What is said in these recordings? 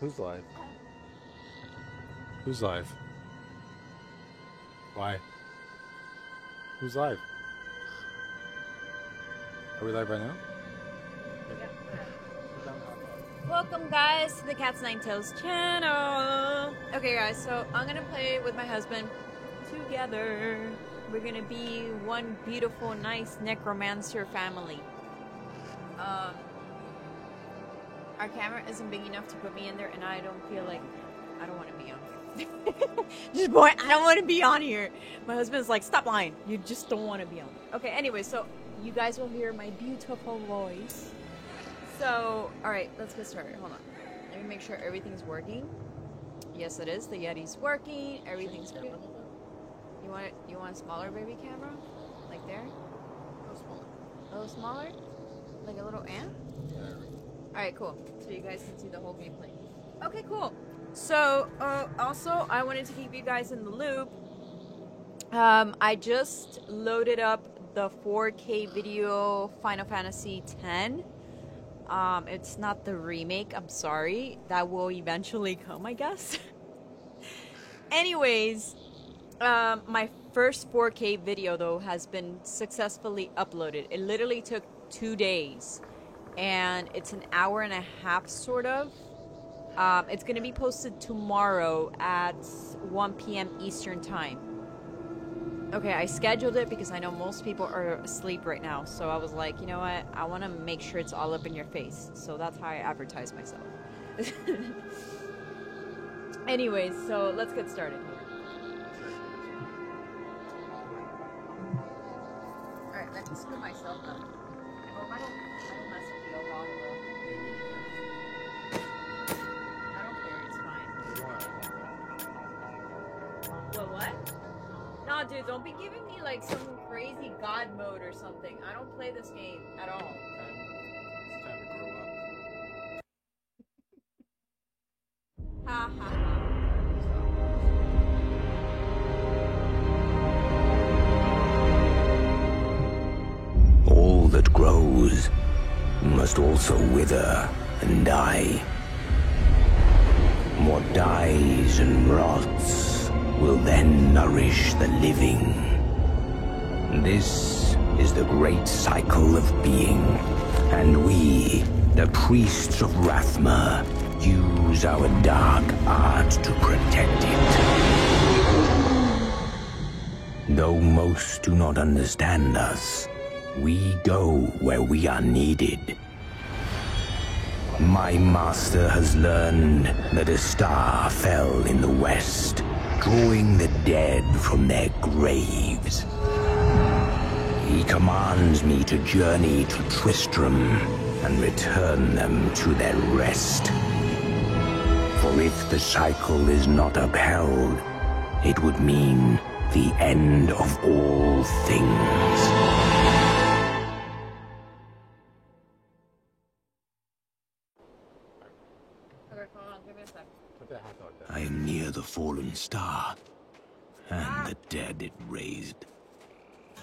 Who's live? Who's live? Why? Who's live? Are we live right now? Welcome guys to the Cat's Nine Tails channel. Okay guys, so I'm gonna play with my husband together. We're gonna be one beautiful, nice necromancer family. Our camera isn't big enough to put me in there, and I don't feel like I don't want to be on here. Just boy, I don't want to be on here. My husband's like, stop lying. You just don't want to be on. Okay, anyway, so you guys will hear my beautiful voice. So, all right, let's get started. Hold on. Let me make sure everything's working. Yes, it is. The Yeti's working. Everything's good. You want a smaller baby camera? Like there? A little smaller? Like a little ant? Alright, cool. So you guys can see the whole gameplay. Okay, cool. So, also, I wanted to keep you guys in the loop. I just loaded up the 4K video Final Fantasy X. It's not the remake, I'm sorry. That will eventually come, I guess. Anyways, my first 4K video, though, has been successfully uploaded. It literally took 2 days. And it's an hour and a half, sort of. It's going to be posted tomorrow at 1 p.m. Eastern Time. Okay, I scheduled it because I know most people are asleep right now. So I was like, you know what? I want to make sure it's all up in your face. So that's how I advertise myself. Anyways, so let's get started here. Alright, let me screw myself up. I hope I don't mess with the overall look. I don't care, it's fine. What? Nah, dude, don't be giving me like some crazy god mode or something. I don't play this game at all. It's time to grow up. Ha ha ha. All that grows must also wither and die. What dies and rots will then nourish the living. This is the great cycle of being, and we, the priests of Rathma, use our dark art to protect it. Though most do not understand us, we go where we are needed. My master has learned that a star fell in the west, drawing the dead from their graves. He commands me to journey to Tristram and return them to their rest. For if the cycle is not upheld, it would mean the end of all things. I am near the fallen star, and the dead it raised. Hey,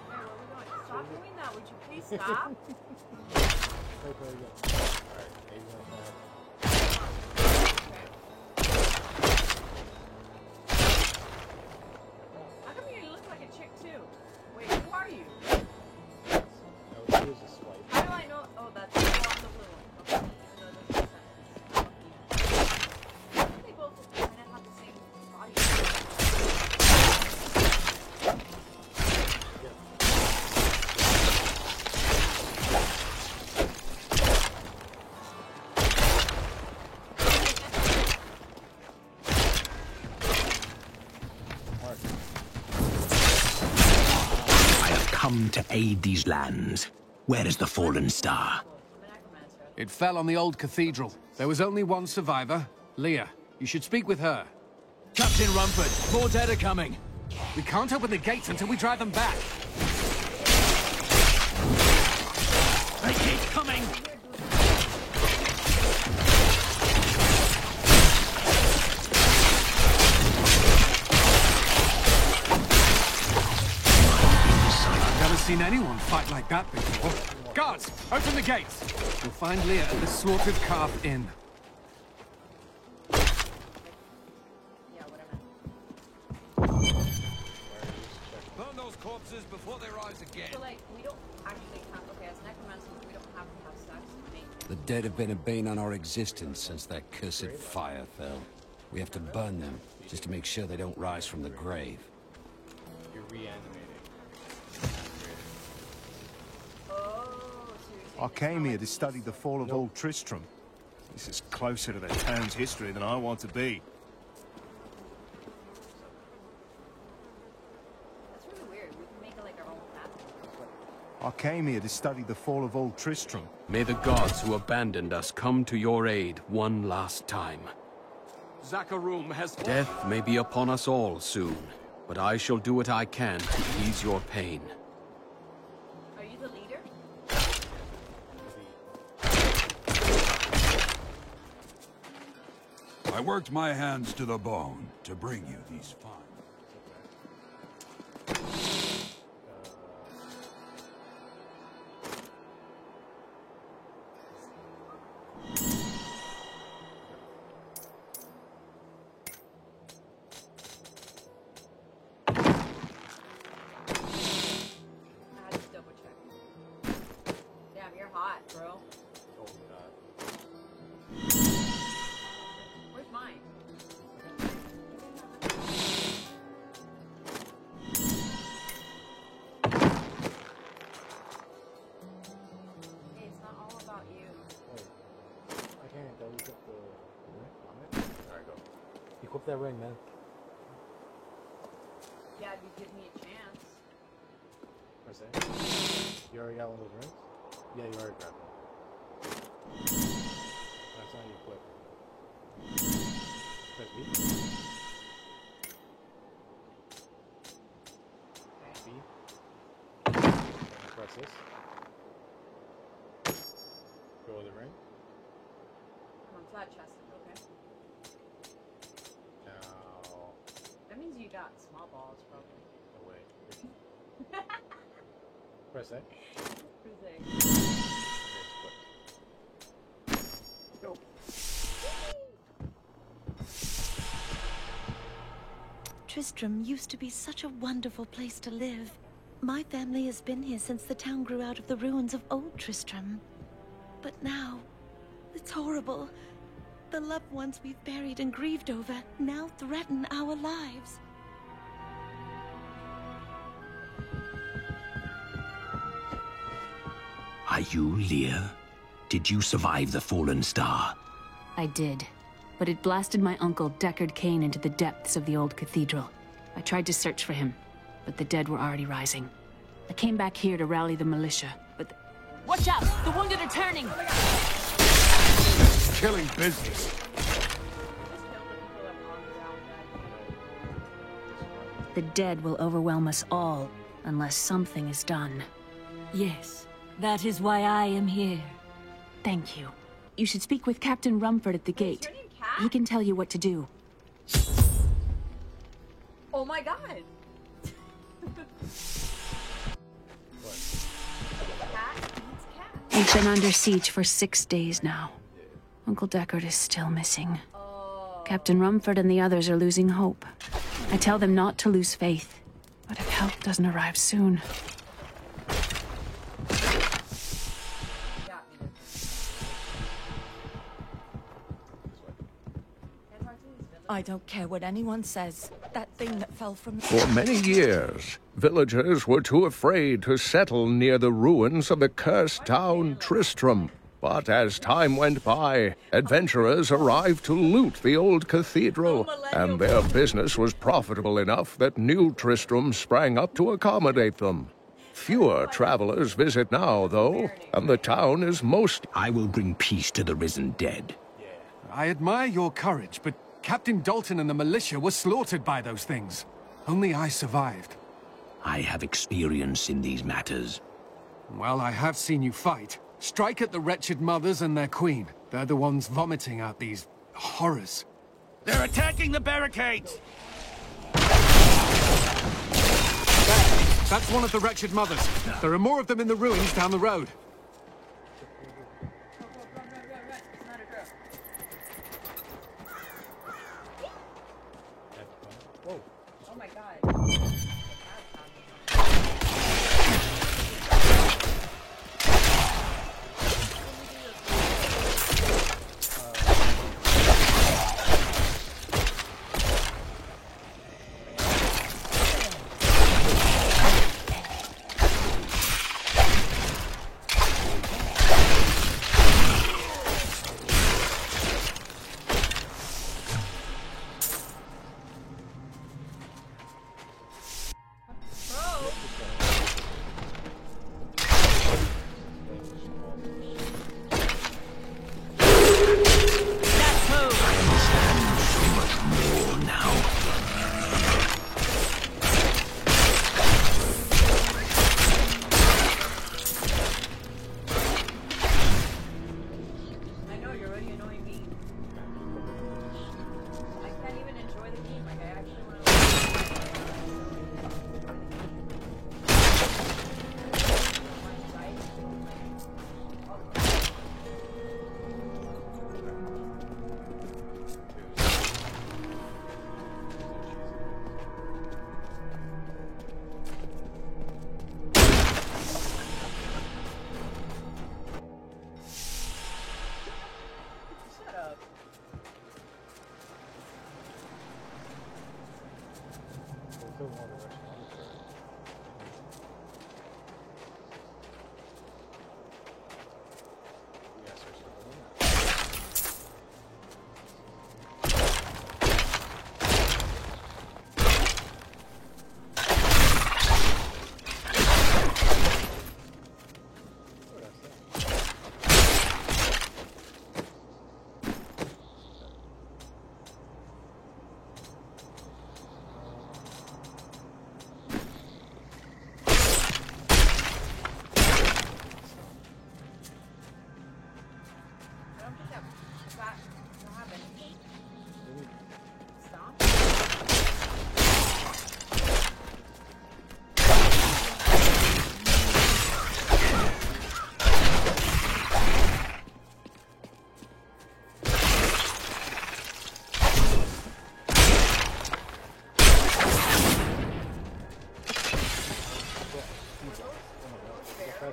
where are we going? Stop doing that, would you please stop? How come you look like a chick too? Wait, who are you? How do I know? Oh, that's the blue one. Okay. They both kind of have the same body. I have come to aid these lands. Where is the fallen star? It fell on the old cathedral. There was only one survivor, Leah. You should speak with her. Captain Rumford, more dead are coming. We can't open the gates until we drive them back. They keep coming! I've never seen anyone fight like that before. Guards, open the gates! You'll find Leah at the Slaughtered Calf Inn. Yeah, what I meant. Burn those corpses before they rise again. So, like, we don't actually have... Okay, as necromancers, we don't have to have sex with me. The dead have been a bane on our existence since that cursed fire fell. We have to burn them, just to make sure they don't rise from the grave. You're reanimating. I came here to study the fall of Old Tristram. This is closer to the town's history than I want to be. That's really weird. We can make it like our own path. I came here to study the fall of Old Tristram. May the gods who abandoned us come to your aid one last time. Zakarum has... Death may be upon us all soon, but I shall do what I can to ease your pain. Are you the leader? I worked my hands to the bone to bring you these fine. Just double check. Damn, you're hot, bro. Totally not. Where's mine? Hey, it's not all about you. I can't. That was up the ring on it. Alright, go. Equip that ring, man. Yeah, if you give me a chance. Press A. You already got one of those rings? Yeah, you already grabbed one. That's not your equip. Press B. B. And then press this. Go with the ring. I'm flat chested, okay. Now, That means you got small balls, probably. oh wait. Press A. Go. Tristram used to be such a wonderful place to live. My family has been here since the town grew out of the ruins of Old Tristram. But now, it's horrible. The loved ones we've buried and grieved over now threaten our lives. Are you Leah? Did you survive the fallen star? I did, but it blasted my uncle Deckard Cain into the depths of the old cathedral. I tried to search for him, but the dead were already rising. I came back here to rally the militia, but watch out! The wounded are turning! Killing business. The dead will overwhelm us all, unless something is done. Yes, that is why I am here. Thank you. You should speak with Captain Rumford at the gate. He can tell you what to do. Oh my god! Cat eats cat. We've been under siege for 6 days now. Uncle Deckard is still missing. Captain Rumford and the others are losing hope. I tell them not to lose faith, but if help doesn't arrive soon... I don't care what anyone says. That thing that fell from... For many years, villagers were too afraid to settle near the ruins of the cursed town Tristram. But as time went by, adventurers arrived to loot the old cathedral, and their business was profitable enough that new Tristram sprang up to accommodate them. Fewer travelers visit now, though, and the town is most... I will bring peace to the risen dead. I admire your courage, but Captain Dalton and the militia were slaughtered by those things. Only I survived. I have experience in these matters. Well, I have seen you fight. Strike at the wretched mothers and their queen. They're the ones vomiting out these horrors. They're attacking the barricades! That's one of the wretched mothers. There are more of them in the ruins down the road. Oh my god.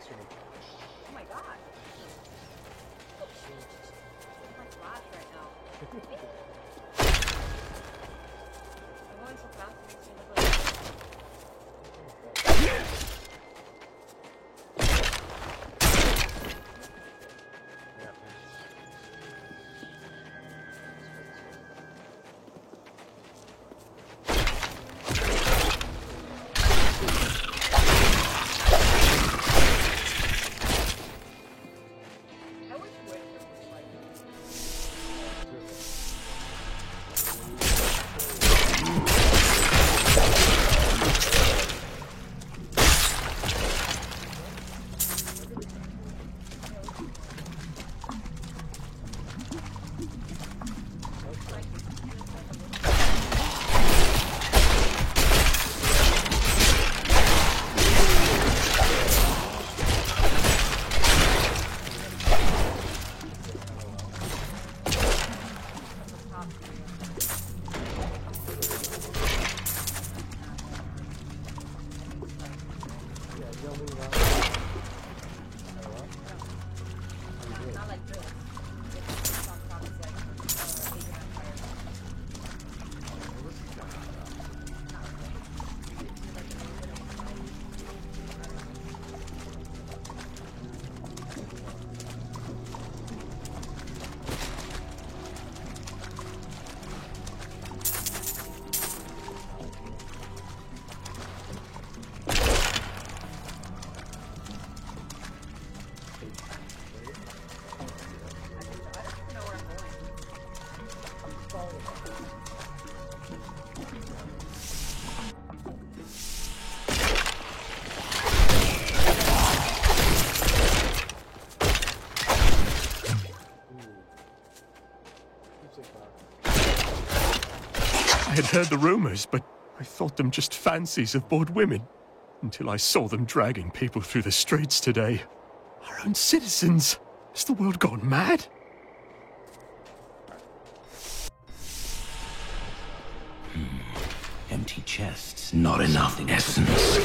Oh my god. I'm like flash right now. I'm going so fast it makes me look like... I had heard the rumors, but I thought them just fancies of bored women. Until I saw them dragging people through the streets today. Our own citizens. Has the world gone mad? Empty chests, not enough essence.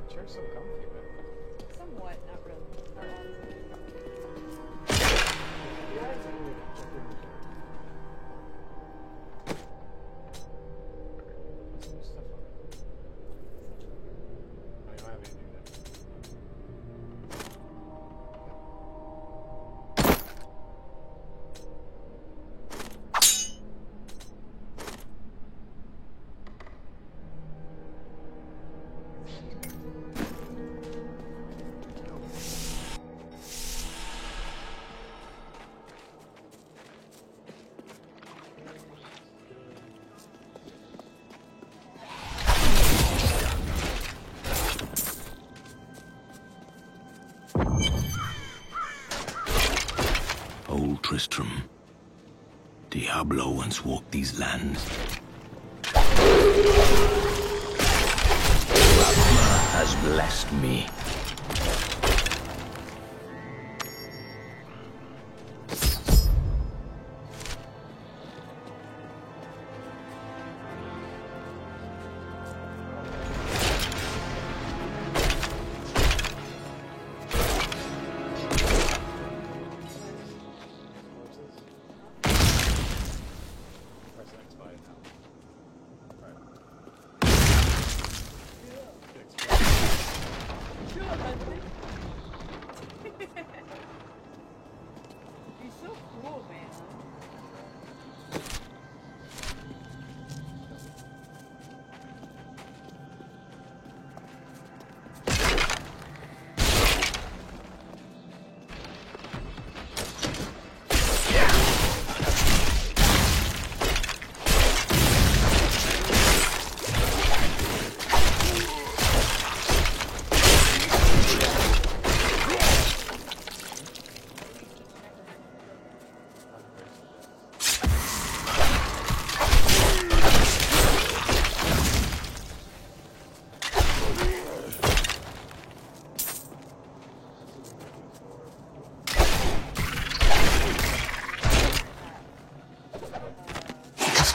Chair's so comfy, man. Somewhat, not really. Not Old Tristram. Diablo once walked these lands. Ragnar has blessed me. He's so cool, man.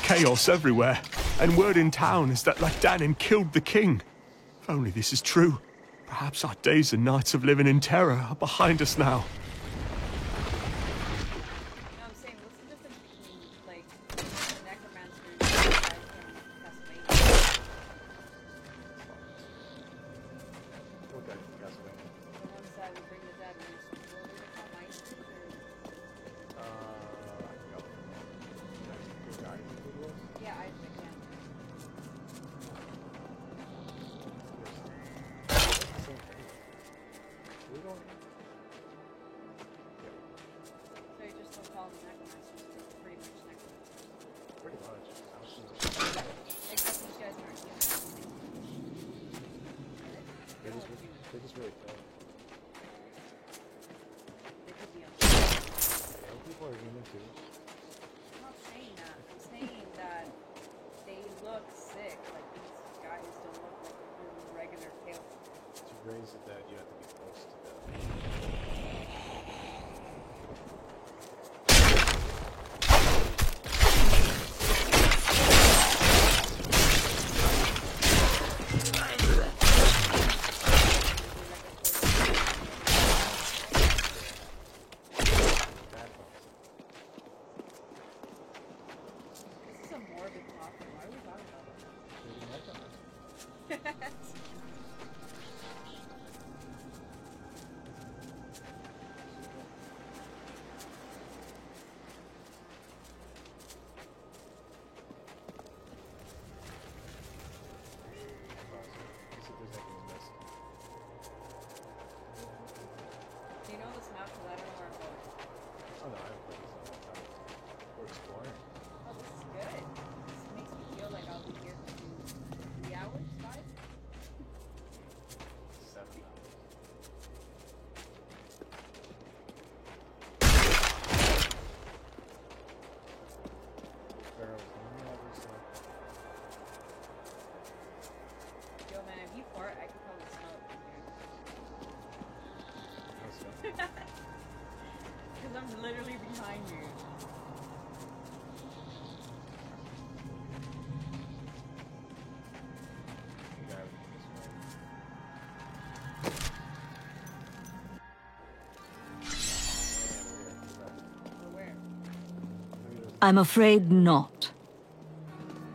Chaos everywhere, and word in town is that Lathanen killed the king. If only this is true, perhaps our days and nights of living in terror are behind us now. They're just really fun. People are human too. I'm not saying that. I'm saying that they look sick. Like, these guys don't look like regular pale. To raise the dead, you have to be close to death. know this map because I don't know where I'm going. Oh no, I've played this all the time. We're exploring. Oh, this is good. This makes me feel like I'll be here for 3 hours, 5? 7 hours. Yo, man, if you fart, I can probably smell it from here. Let's go. Because I'm literally behind you. I'm afraid not.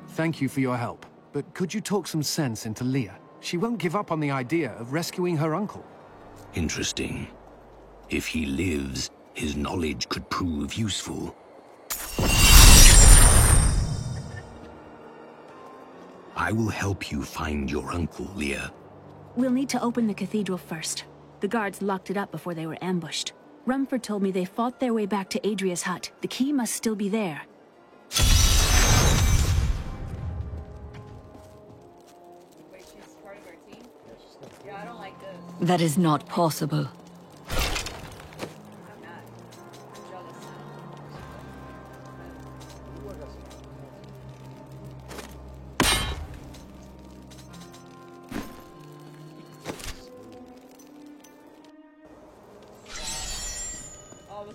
Thank you for your help. But could you talk some sense into Leah? She won't give up on the idea of rescuing her uncle. Interesting. If he lives, his knowledge could prove useful. I will help you find your uncle, Leah. We'll need to open the cathedral first. The guards locked it up before they were ambushed. Rumford told me they fought their way back to Adria's hut. The key must still be there. Wait, she's part of our team? Yeah, I don't like this. That is not possible. I'm not. I'm jealous now.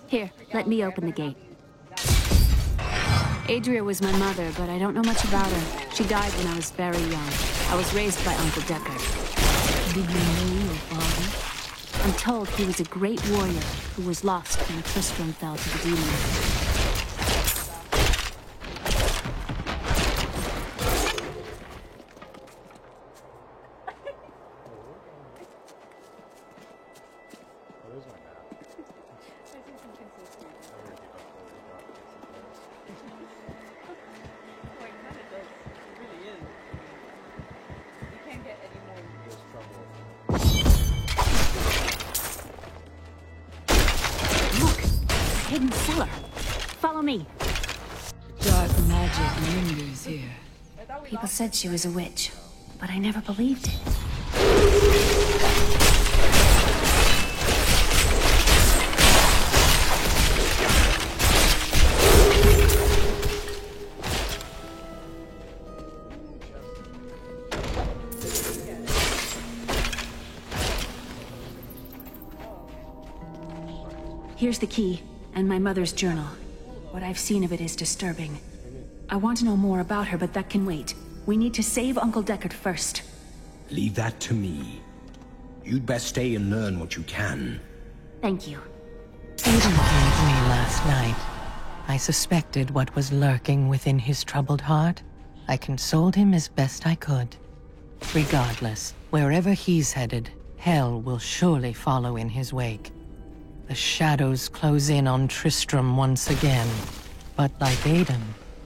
Here, let me open the gate. Adria was my mother, but I don't know much about her. She died when I was very young. I was raised by Uncle Deckard. Did you know your father? I'm told he was a great warrior who was lost when Tristram fell to the demons. Hidden cellar. Follow me. Dark magic lingers here. People said she was a witch, but I never believed it. Here's the key, and my mother's journal. What I've seen of it is disturbing. I want to know more about her, but that can wait. We need to save Uncle Deckard first. Leave that to me. You'd best stay and learn what you can. Thank you. Aiden came to me last night. I suspected what was lurking within his troubled heart. I consoled him as best I could. Regardless, wherever he's headed, hell will surely follow in his wake. The shadows close in on Tristram once again. But like Aiden,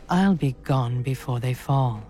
I'll be gone before they fall.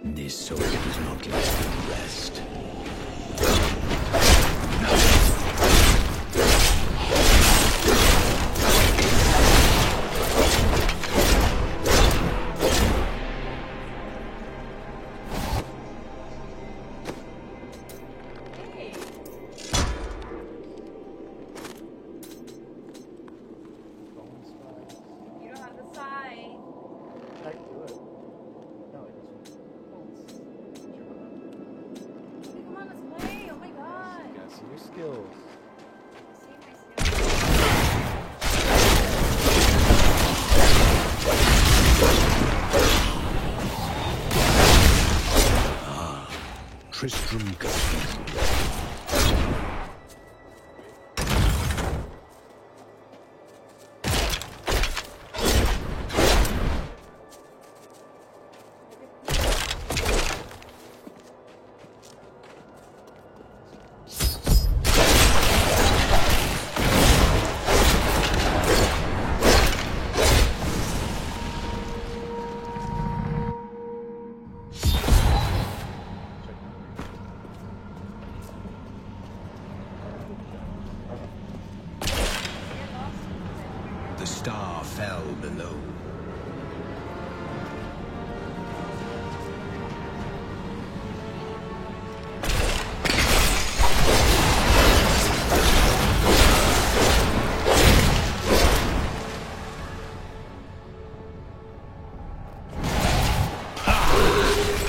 This soul is not left to rest. You don't have the sign. I can do it. No, it doesn't. Come on, let's play. Oh my god. You gotta see your skills. Tristram Cathedral. The star fell below.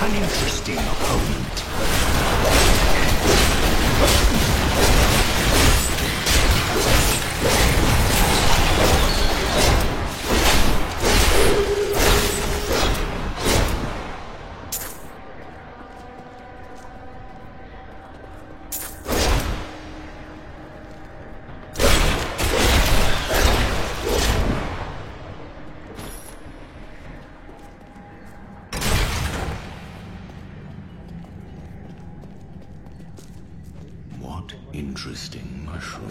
An interesting opponent. What interesting mushroom.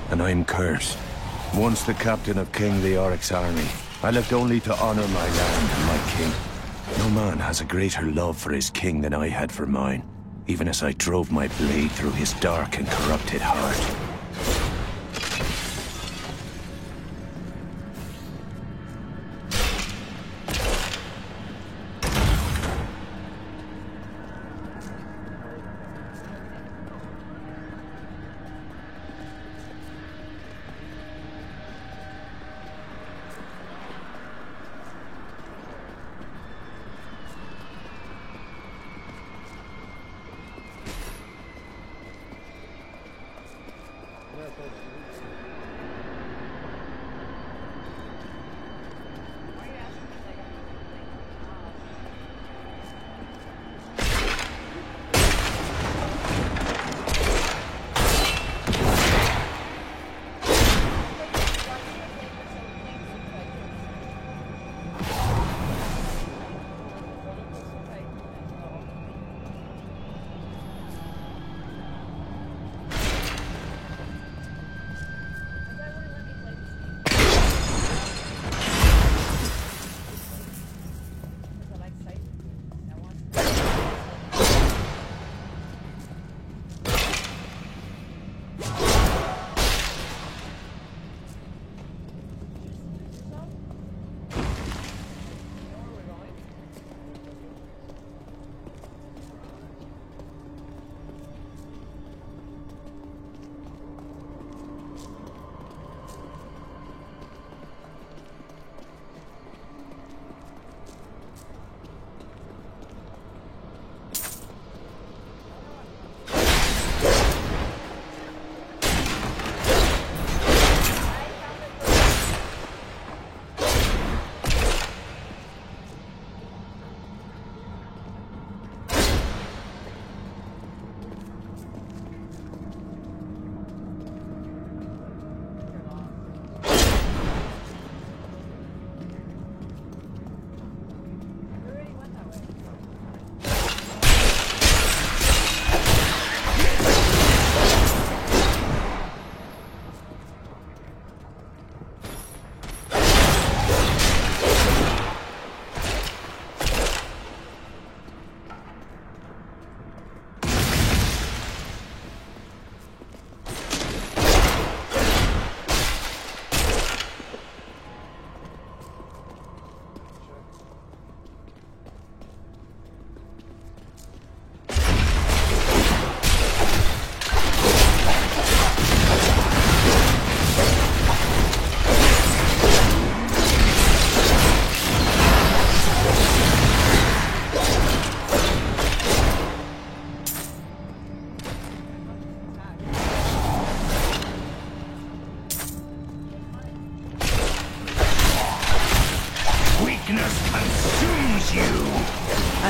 And I'm cursed. Once the captain of King Leoric's army, I lived only to honor my land and my king. No man has a greater love for his king than I had for mine, even as I drove my blade through his dark and corrupted heart.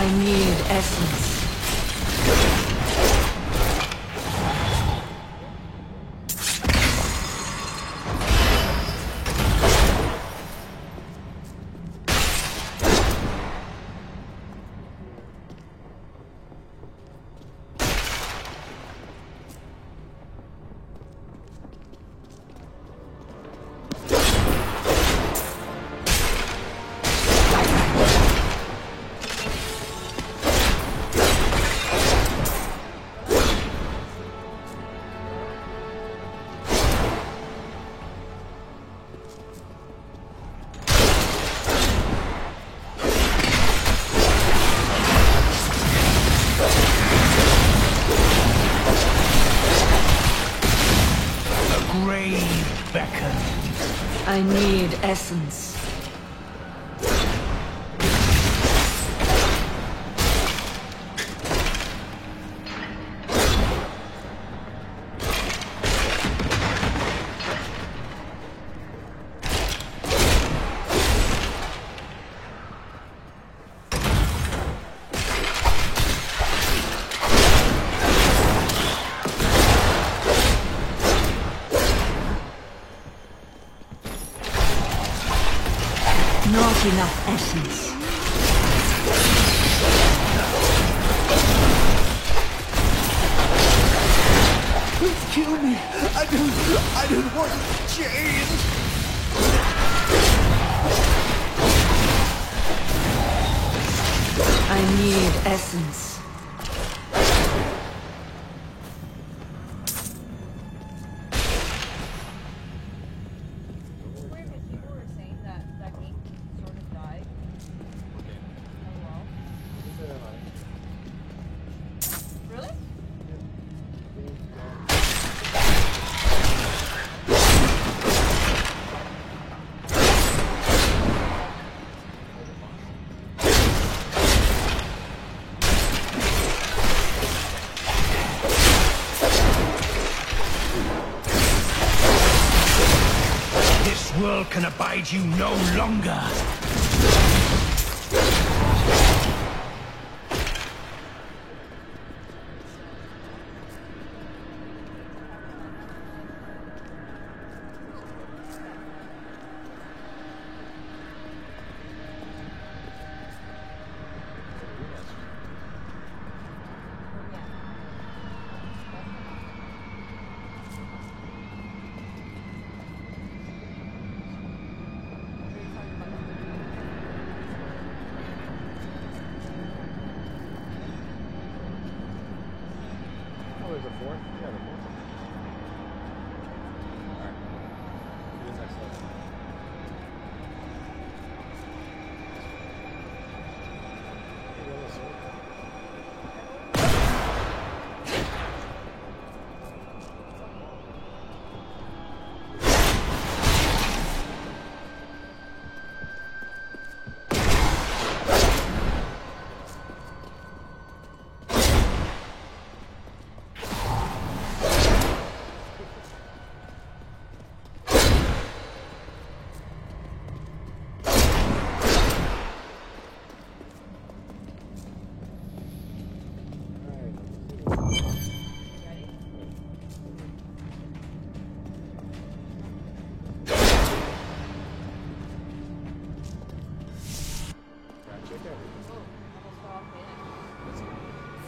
I need essence. I need essence. Not enough essence. Please kill me. I don't want to change. I need essence. This world can abide you no longer. There's a fourth? Yeah, the fourth. Alright. Do the next level. Hey, yellow sword.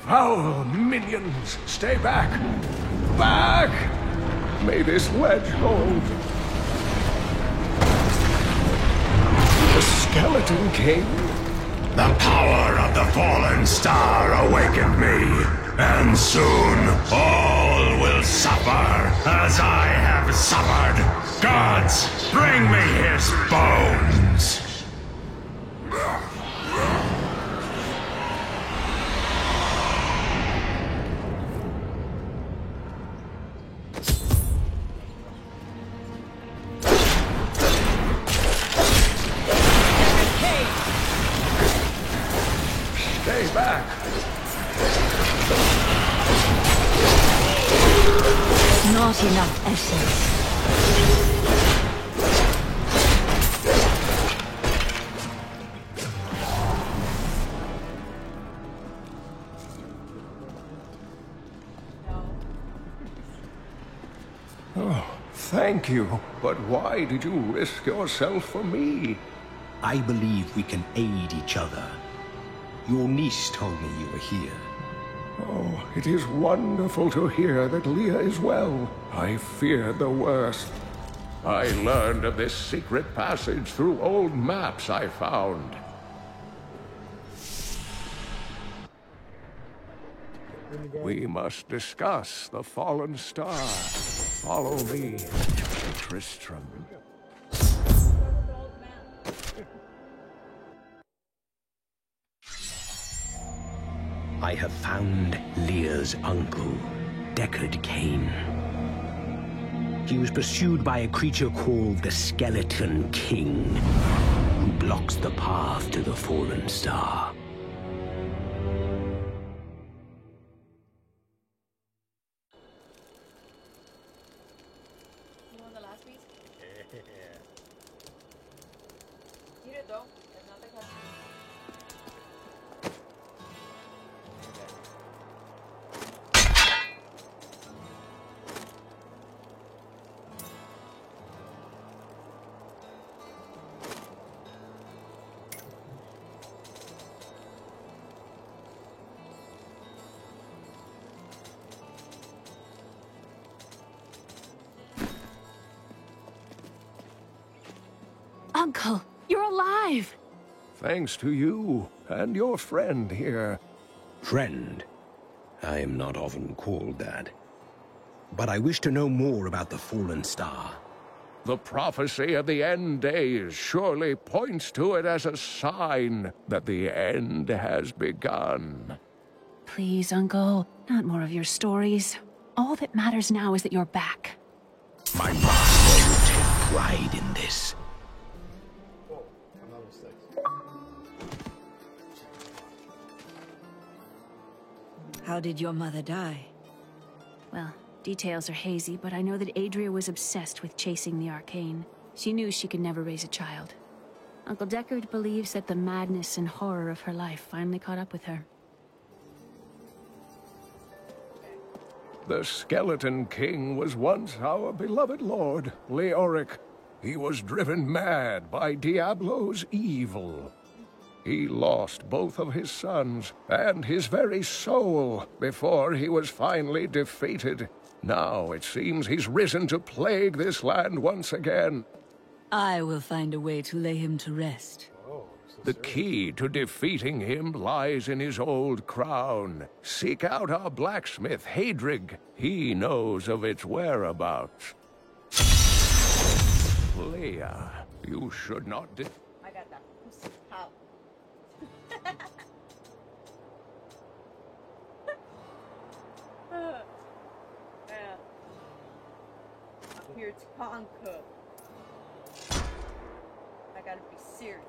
Foul minions, stay back! Back! May this wedge hold. The Skeleton King? The power of the fallen star awakened me, and soon all will suffer as I have suffered. Gods, bring me his bones! Stay back! Not enough essence. Oh, thank you. But why did you risk yourself for me? I believe we can aid each other. Your niece told me you were here. Oh, it is wonderful to hear that Leah is well. I feared the worst. I learned of this secret passage through old maps I found. We must discuss the fallen star. Follow me, Tristram. I have found Leah's uncle, Deckard Cain. He was pursued by a creature called the Skeleton King, who blocks the path to the fallen star. You want the last piece? Eat it though. It's not the question. Uncle, you're alive! Thanks to you and your friend here. Friend? I am not often called that. But I wish to know more about the fallen star. The prophecy of the end days surely points to it as a sign that the end has begun. Please, Uncle, not more of your stories. All that matters now is that you're back. My master will take pride in this. How did your mother die? Well, details are hazy, but I know that Adria was obsessed with chasing the arcane. She knew she could never raise a child. Uncle Deckard believes that the madness and horror of her life finally caught up with her. The Skeleton King was once our beloved lord, Leoric. He was driven mad by Diablo's evil. He lost both of his sons and his very soul before he was finally defeated. Now it seems he's risen to plague this land once again. I will find a way to lay him to rest. The key to defeating him lies in his old crown. Seek out our blacksmith, Hadrig. He knows of its whereabouts. Leah, you should not I got that. How? Yeah. I'm here to conquer. I gotta be seared.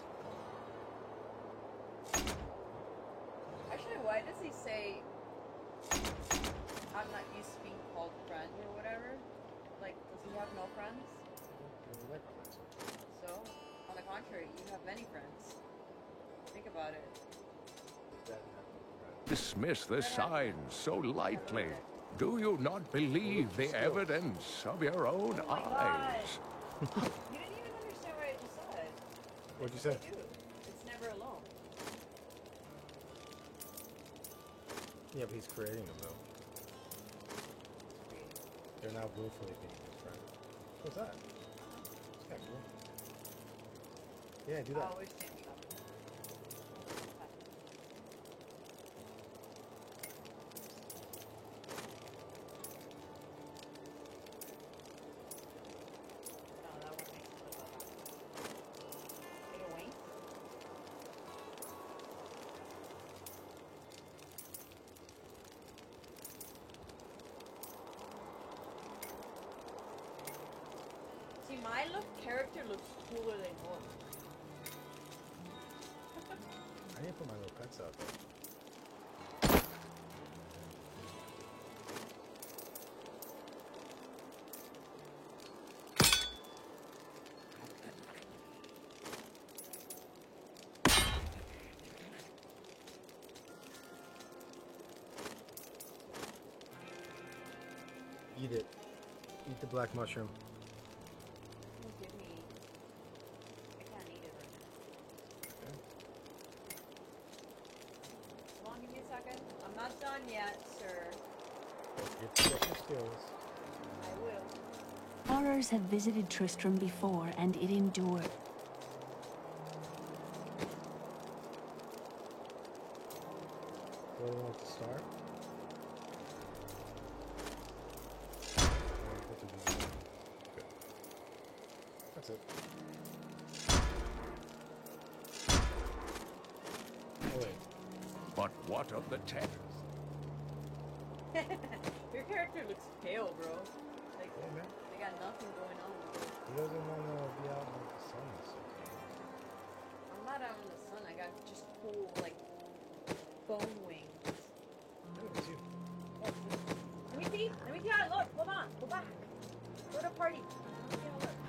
Actually, why does he say I'm not used to being called friend or whatever? Like, does he have no friends? So, on the contrary, you have many friends. Think about it. dismiss the signs so lightly. Do you not believe the evidence of your own eyes? You didn't even understand what I just said. What'd you say? Dude, it's never alone. Yeah, but he's creating them, though. They're now willfully being his friend. What's that? It's kind of cool. Yeah, do that. Oh, it's changing up. See, my character looks cooler than yours. I need to put my little pets out there. Eat it. Eat the black mushroom. Don't give me. I can't eat it right now. Okay. Come on, give me a second. I'm not done yet, sir. Get your skills. I will. Horrors have visited Tristram before, and it endured. Where do you want to start? Okay. That's it. Oh wait. But what of the text? Your character looks pale, bro. Like, Yeah, man. they got nothing going on with it. He doesn't want to be out in the sun. So. I'm not out in the sun. I got just cool, like, bone wings. No, it's you. Oh, let me see. Let me see how it looks. Hold on. Go back. Go to party. Let me see how it looks.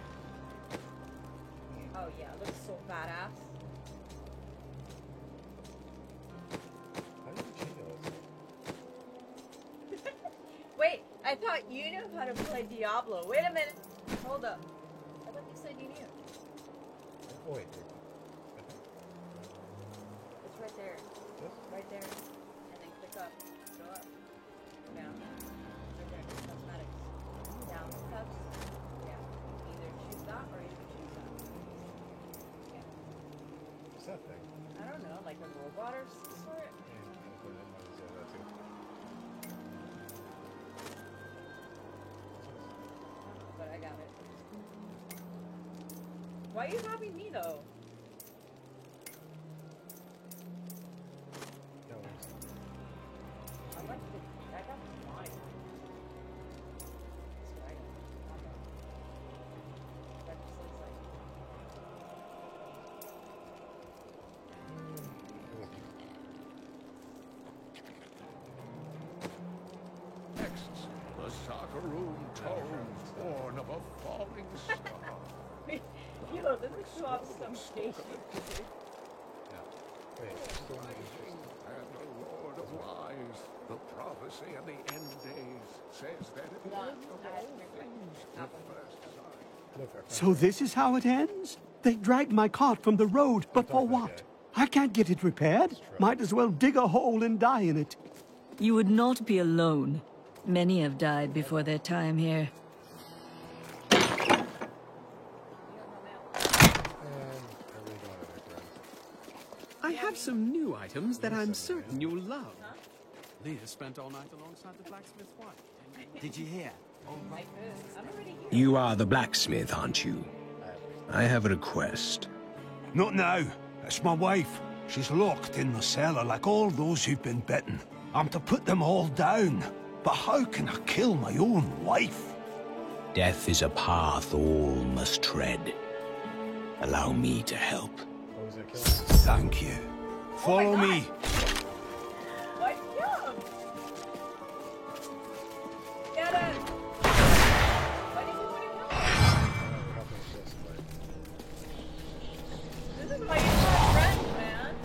Oh, yeah. It looks so badass. How did you change all this? Wait, I thought you knew how to play Diablo. Wait a minute. Hold up. I thought you said you knew. Oh wait. It's right there. Yes? Right there. And then click up. Go up. Down. Right there. Cosmetics. Down steps. Yeah. Either choose that or you can choose that. Yeah. What's that thing? I don't know, like a robot or some sort? But I got it. Why are you copying me though? I like the. I got the line. That's what I got. That just looks like. Texts. The Sakaroon tome, born of a falling star. Yo, this is so obfuscation. Wait, still not interested. And the Lord of Lies, the prophecy of the end days, says that it Hold on. of all things at first sight. So this is how it ends? They dragged my cart from the road, but for what? I can't get it repaired. Might as well dig a hole and die in it. You would not be alone. Many have died before their time here. I have some new items that I'm certain you'll love. Leah spent all night alongside the blacksmith's wife. Did you hear? I'm already here. You are the blacksmith, aren't you? I have a request. Not now. It's my wife. She's locked in the cellar like all those who've been bitten. I'm to put them all down. But how can I kill my own wife? Death is a path all must tread. Allow me to help. Thank you. Follow me. What? Yeah. Get it. Why did you want to kill him? This is why you're not friends, man.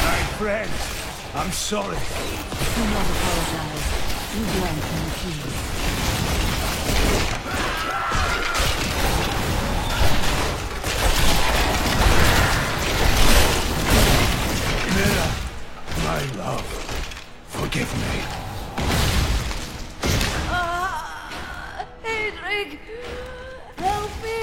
My friend, I'm sorry. Do not apologize. You drank from the keys. Mira, my love, forgive me. Hedrig! Help me!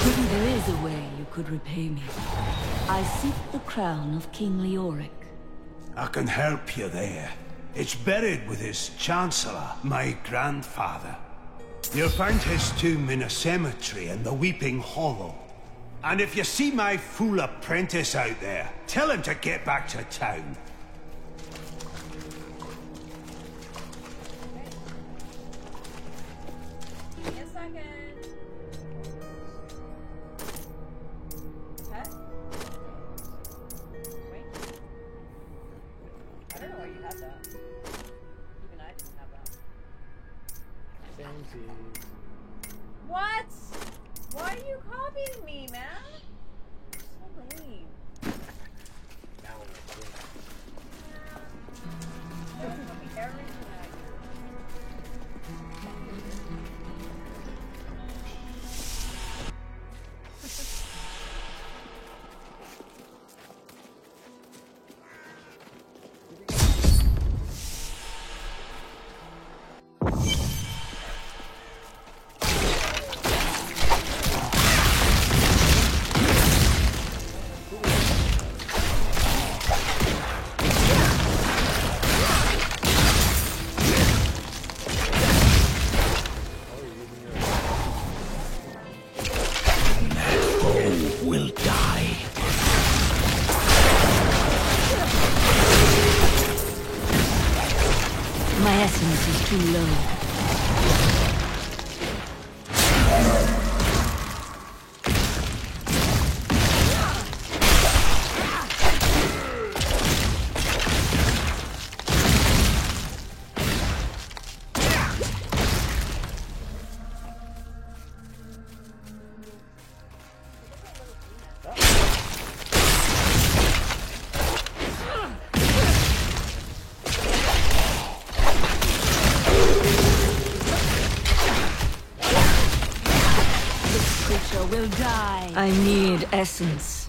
Maybe there is a way you could repay me. I seek the crown of King Leoric. I can help you there. It's buried with his chancellor, my grandfather. You'll find his tomb in a cemetery in the Weeping Hollow. And if you see my fool apprentice out there, tell him to get back to town. Give me a second. Okay. Wait. I don't know why you have that. Even I didn't have that. Same to you. What? Why are you copying me, man? So lame. Now we're good. Don't copy everything I do. Will die. My essence is too low. Will die. I need essence.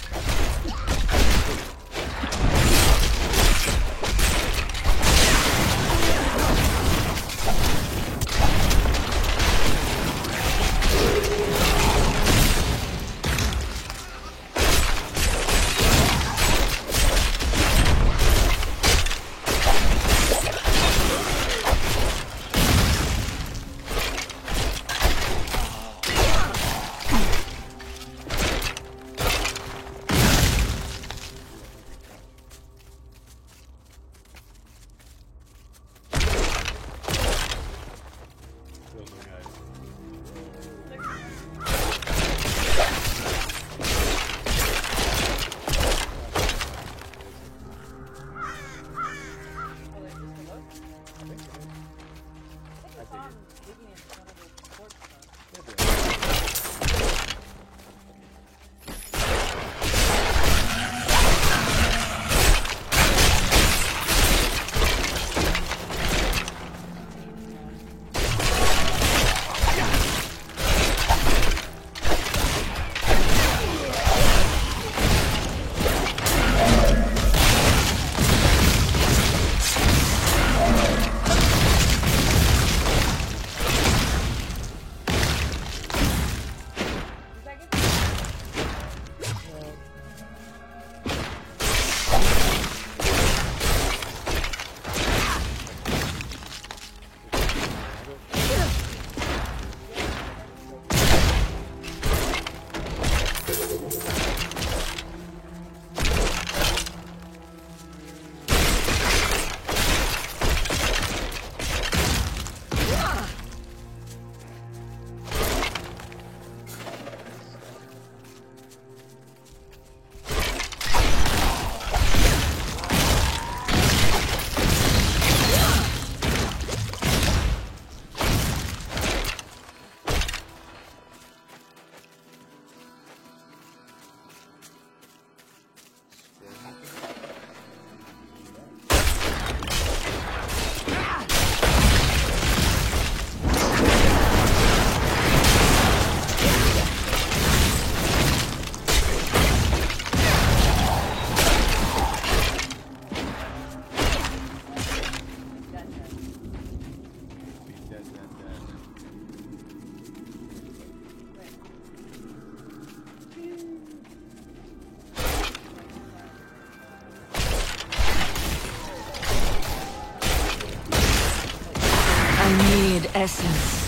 Essence.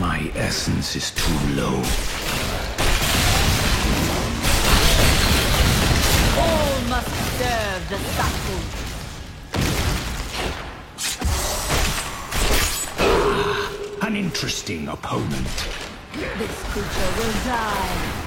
My essence is too low. All must serve the cycle. An interesting opponent. This creature will die.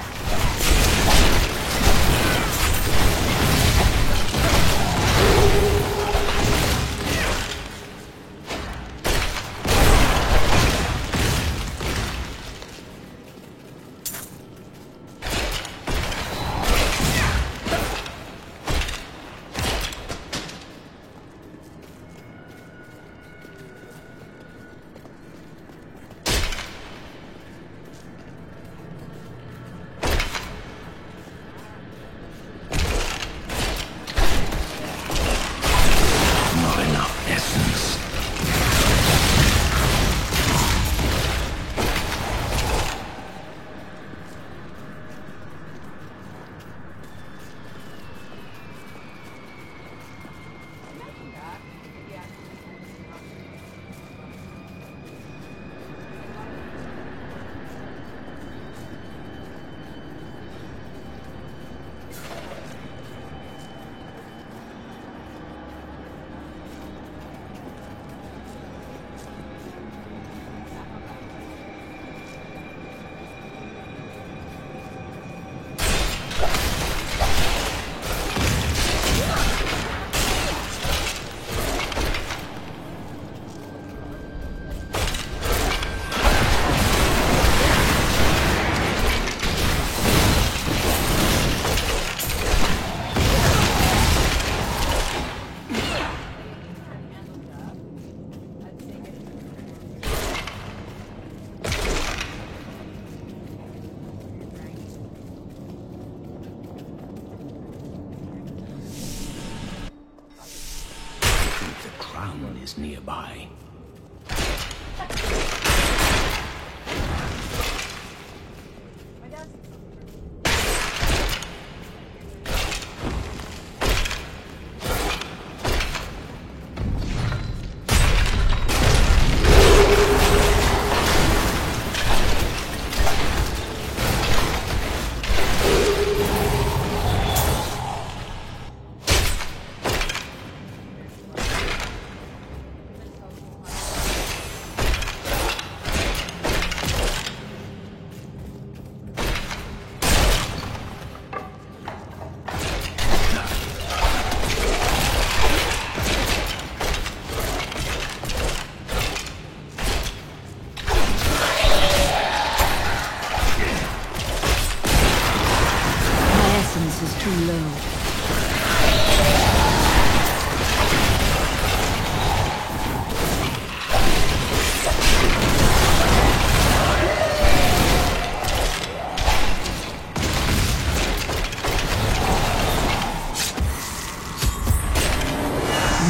Is nearby.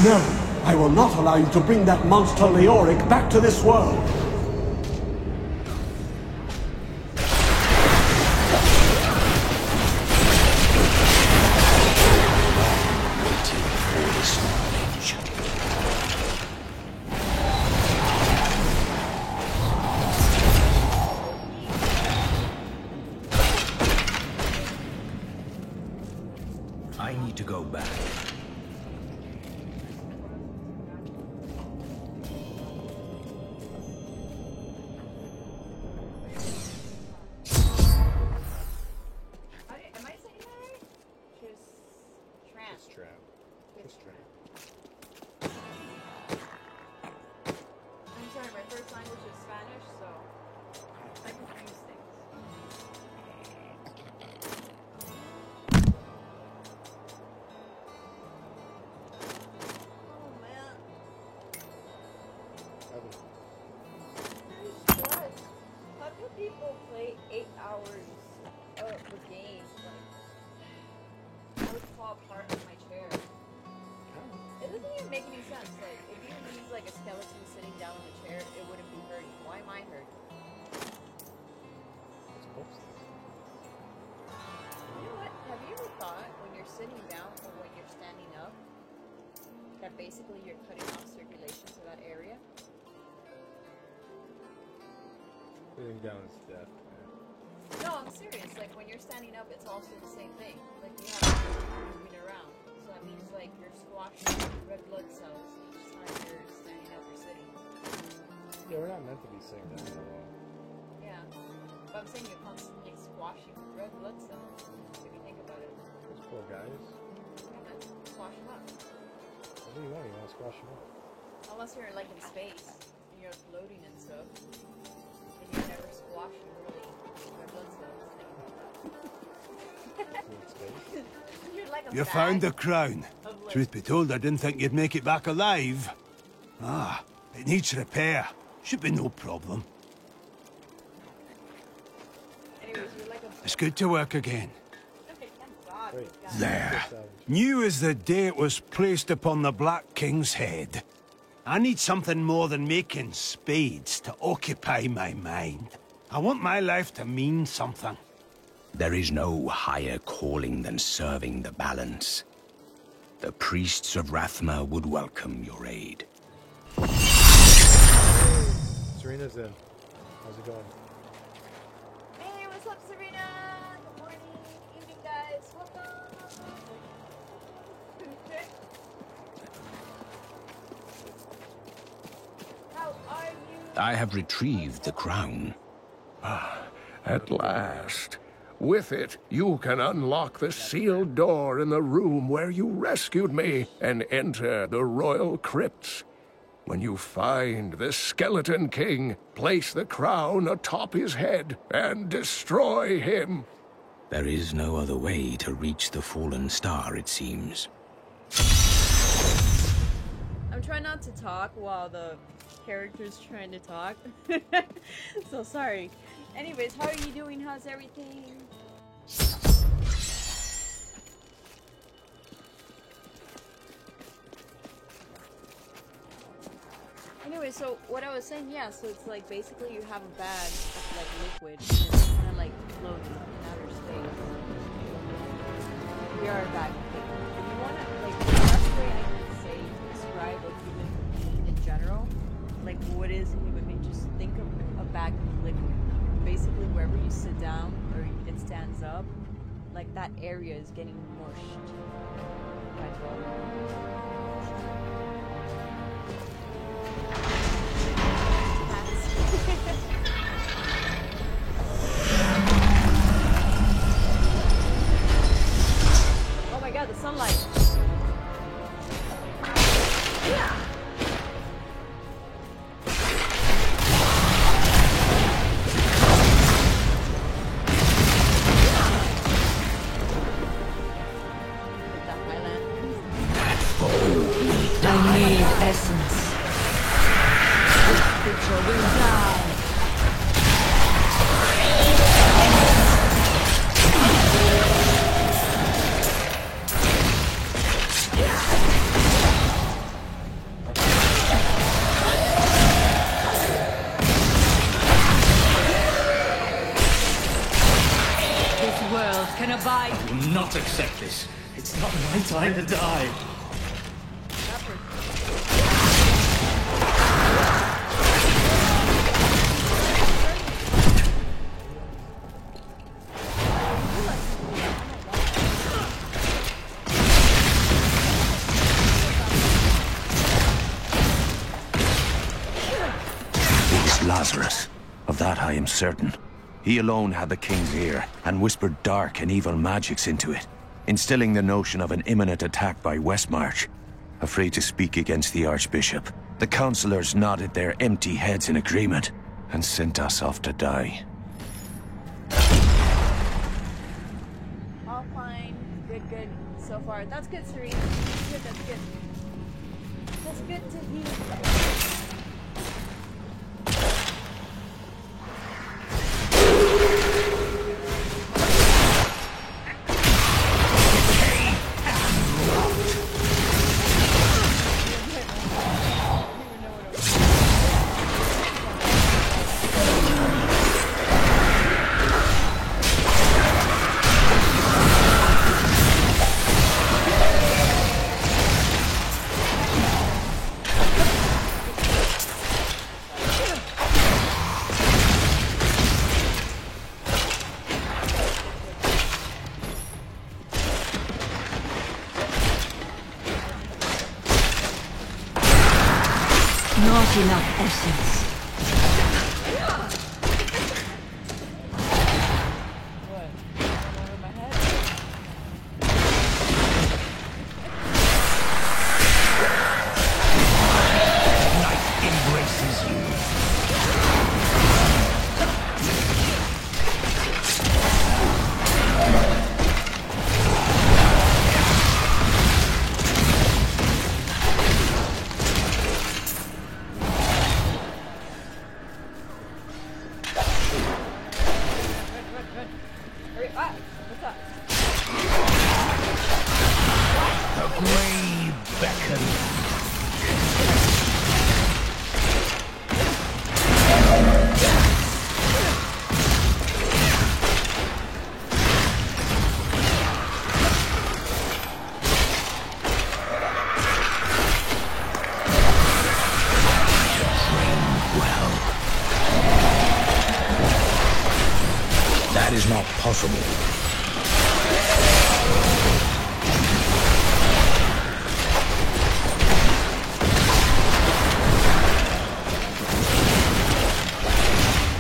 No, I will not allow you to bring that monster Leoric back to this world. I need to go back. People play 8 hours of the game. Like, I would fall apart on my chair. It doesn't even make any sense. Like, if you leave like a skeleton sitting down on the chair, it wouldn't be hurting. Why am I hurting? You know what? Have you ever thought when you're sitting down or when you're standing up that basically you're cutting off circulation to that area? Sitting down is death. No, I'm serious. Like when you're standing up, it's also the same thing. Like you have to be moving around. So that means like you're squashing red blood cells each time you're standing up or sitting. Yeah, we're not meant to be sitting down at all. Yeah. But I'm saying you're constantly squashing red blood cells. If you think about it. Those poor guys. Yeah, man. Squash them up. What do you want? You want to squash them up? Unless you're like in space and you're floating and stuff. And you're never squashing really red blood cells. You're like a You bag found the crown. of, like, Truth be told, I didn't think you'd make it back alive. Ah, it needs repair. Should be no problem. anyways, you're like a It's good to work again. thank God. There. New as the day it was placed upon the Black King's head. I need something more than making spades to occupy my mind. I want my life to mean something. There is no higher calling than serving the balance. The priests of Rathma would welcome your aid. Serena's in. How's it going? Hey, what's up, Serena? Good morning, evening, guys. Welcome. How are you? I have retrieved the crown. At last. With it, you can unlock the sealed door in the room where you rescued me and enter the royal crypts. When you find the Skeleton King, place the crown atop his head and destroy him. There is no other way to reach the fallen star, it seems. I'm trying not to talk while the character's trying to talk. So sorry. Anyways, how are you doing? How's everything? Anyway, so what I was saying, yeah, so it's like basically you have a bag of like liquid and it's kind of like floating in outer space. We are a bag of liquid. If you want to, like, the best way I can say to describe a human being in general, like what is a human being, just think of a bag of liquid. Basically, wherever you sit down or it stands up, like that area is getting mushed by Oh my god, the sunlight! Yeah. I need essence. This creature will die. This world can abide. I will not accept this. It's not my time to die. It's Lazarus. Of that I am certain. He alone had the king's ear, and whispered dark and evil magics into it, instilling the notion of an imminent attack by Westmarch. Afraid to speak against the Archbishop, the councillors nodded their empty heads in agreement, and sent us off to die. All fine. Good, good. So far. That's good, Serena. That's good, that's good. That's good to hear. Not enough essence. That is not possible.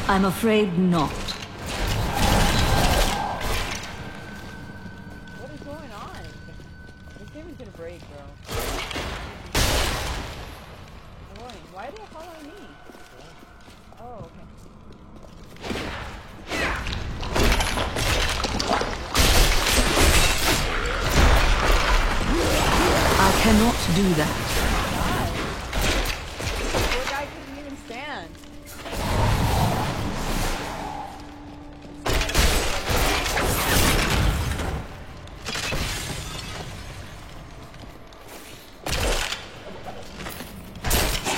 I'm afraid not. What is going on? This game is gonna break, bro. Annoying. Why are they following me? Oh, okay. I cannot do that. Poor guy couldn't even stand.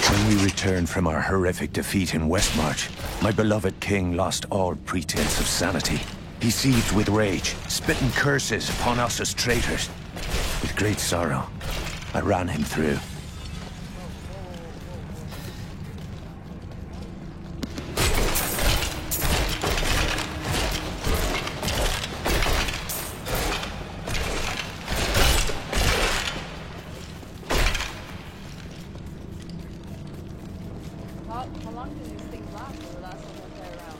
When we returned from our horrific defeat in Westmarch, my beloved king lost all pretense of sanity. He seethed with rage, spitting curses upon us as traitors. With great sorrow, I ran him through. How long do these things last? The last one was there around.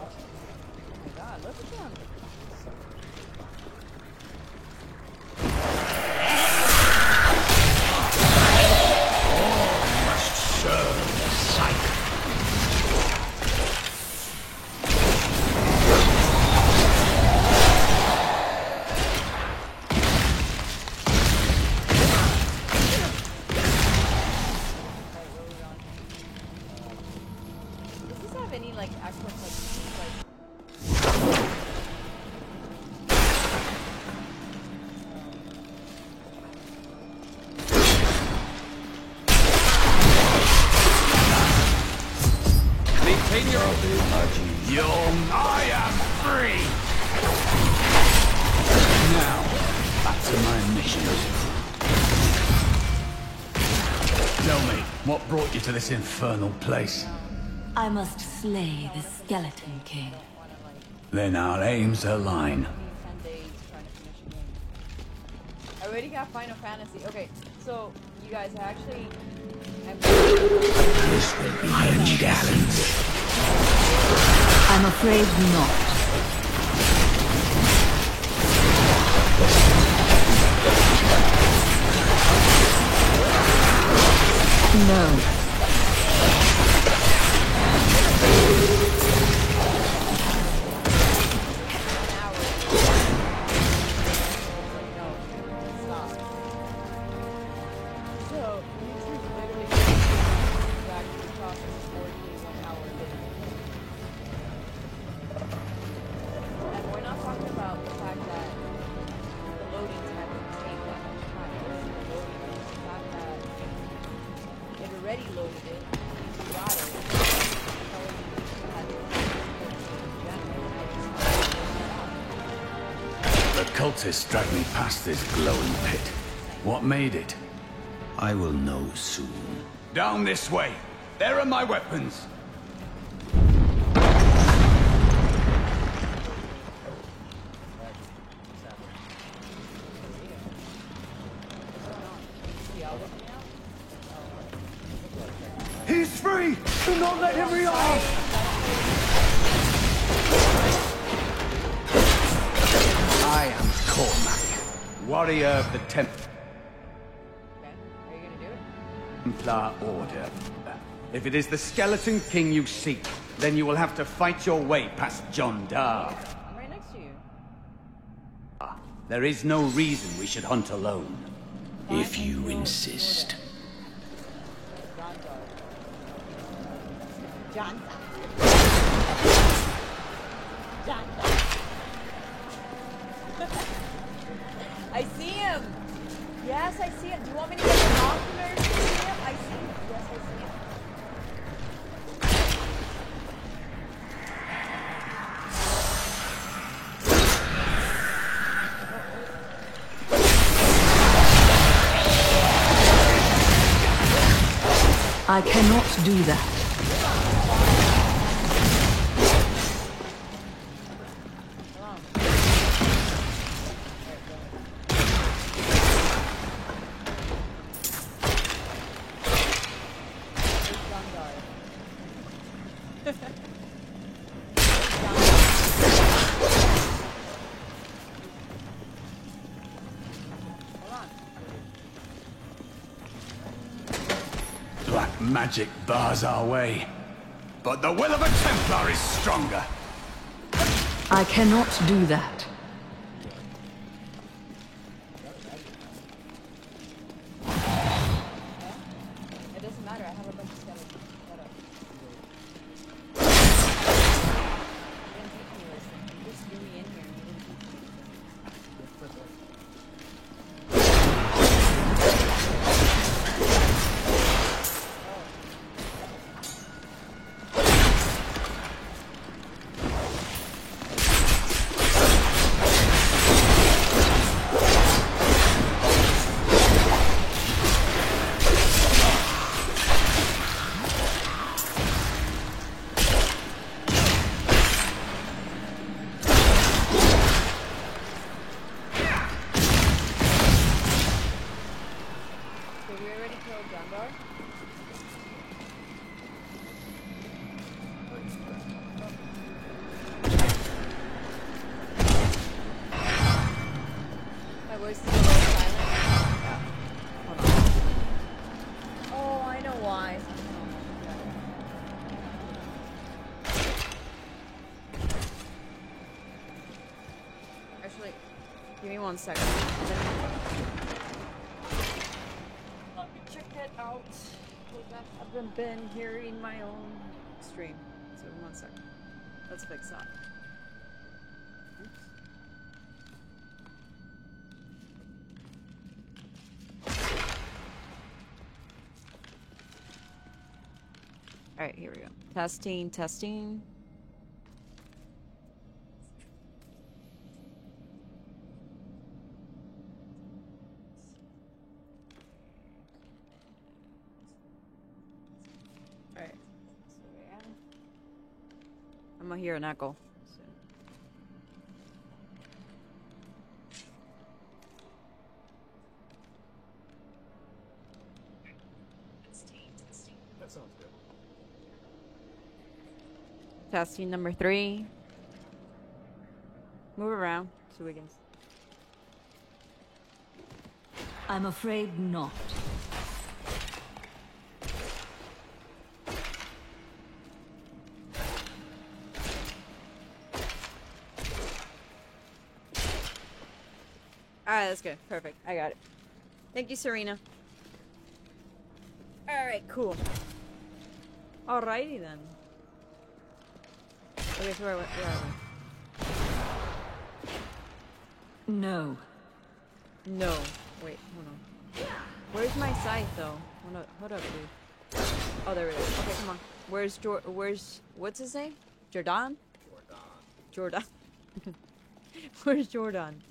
Oh my god, look at them. Does this have any like actual like Maintain your I am free! Now, back to my mission. Tell me, what brought you to this infernal place? I must slay the Skeleton King. Then our aims align. 10 days trying to finish a game. I already got Final Fantasy. Okay, so you guys actually This will be a challenge. I'm afraid not. No. already loaded it. You got it. The cultists dragged me past this glowing pit. What made it? I will know soon. Down this way. There are my weapons. free! Do not let him rearm! I am Cormac, warrior of the Templar Order. If it is the Skeleton King you seek, then you will have to fight your way past John Dar. I'm right next to you. There is no reason we should hunt alone. If you insist. John. I see him. Yes, I see him. Do you want me to get the binoculars to see him? I see him. Yes, I see him. I cannot do that. Black magic bars our way, but the will of a Templar is stronger. I cannot do that. It doesn't matter. I have a bunch of skeletons. Shut up. You didn't teach me this thing. You just threw me in here and you didn't teach me. Give me 1 second. Let me check that out. I haven't been hearing my own stream. So 1 second. Let's fix that. Alright, here we go. Testing, testing. Alright. So yeah. I'm gonna hear an echo. That sounds good. Testing number 3. Move around so we can. I'm afraid not. Alright, that's good. Perfect. I got it. Thank you, Serena. Alright, cool. Alrighty then. Okay, so where are we? No. No. Wait, hold on. Where's my scythe though? Hold up, dude. Oh, there it is. Okay, come on. Where's what's his name? Jordan? Jordan. Where's Jordan?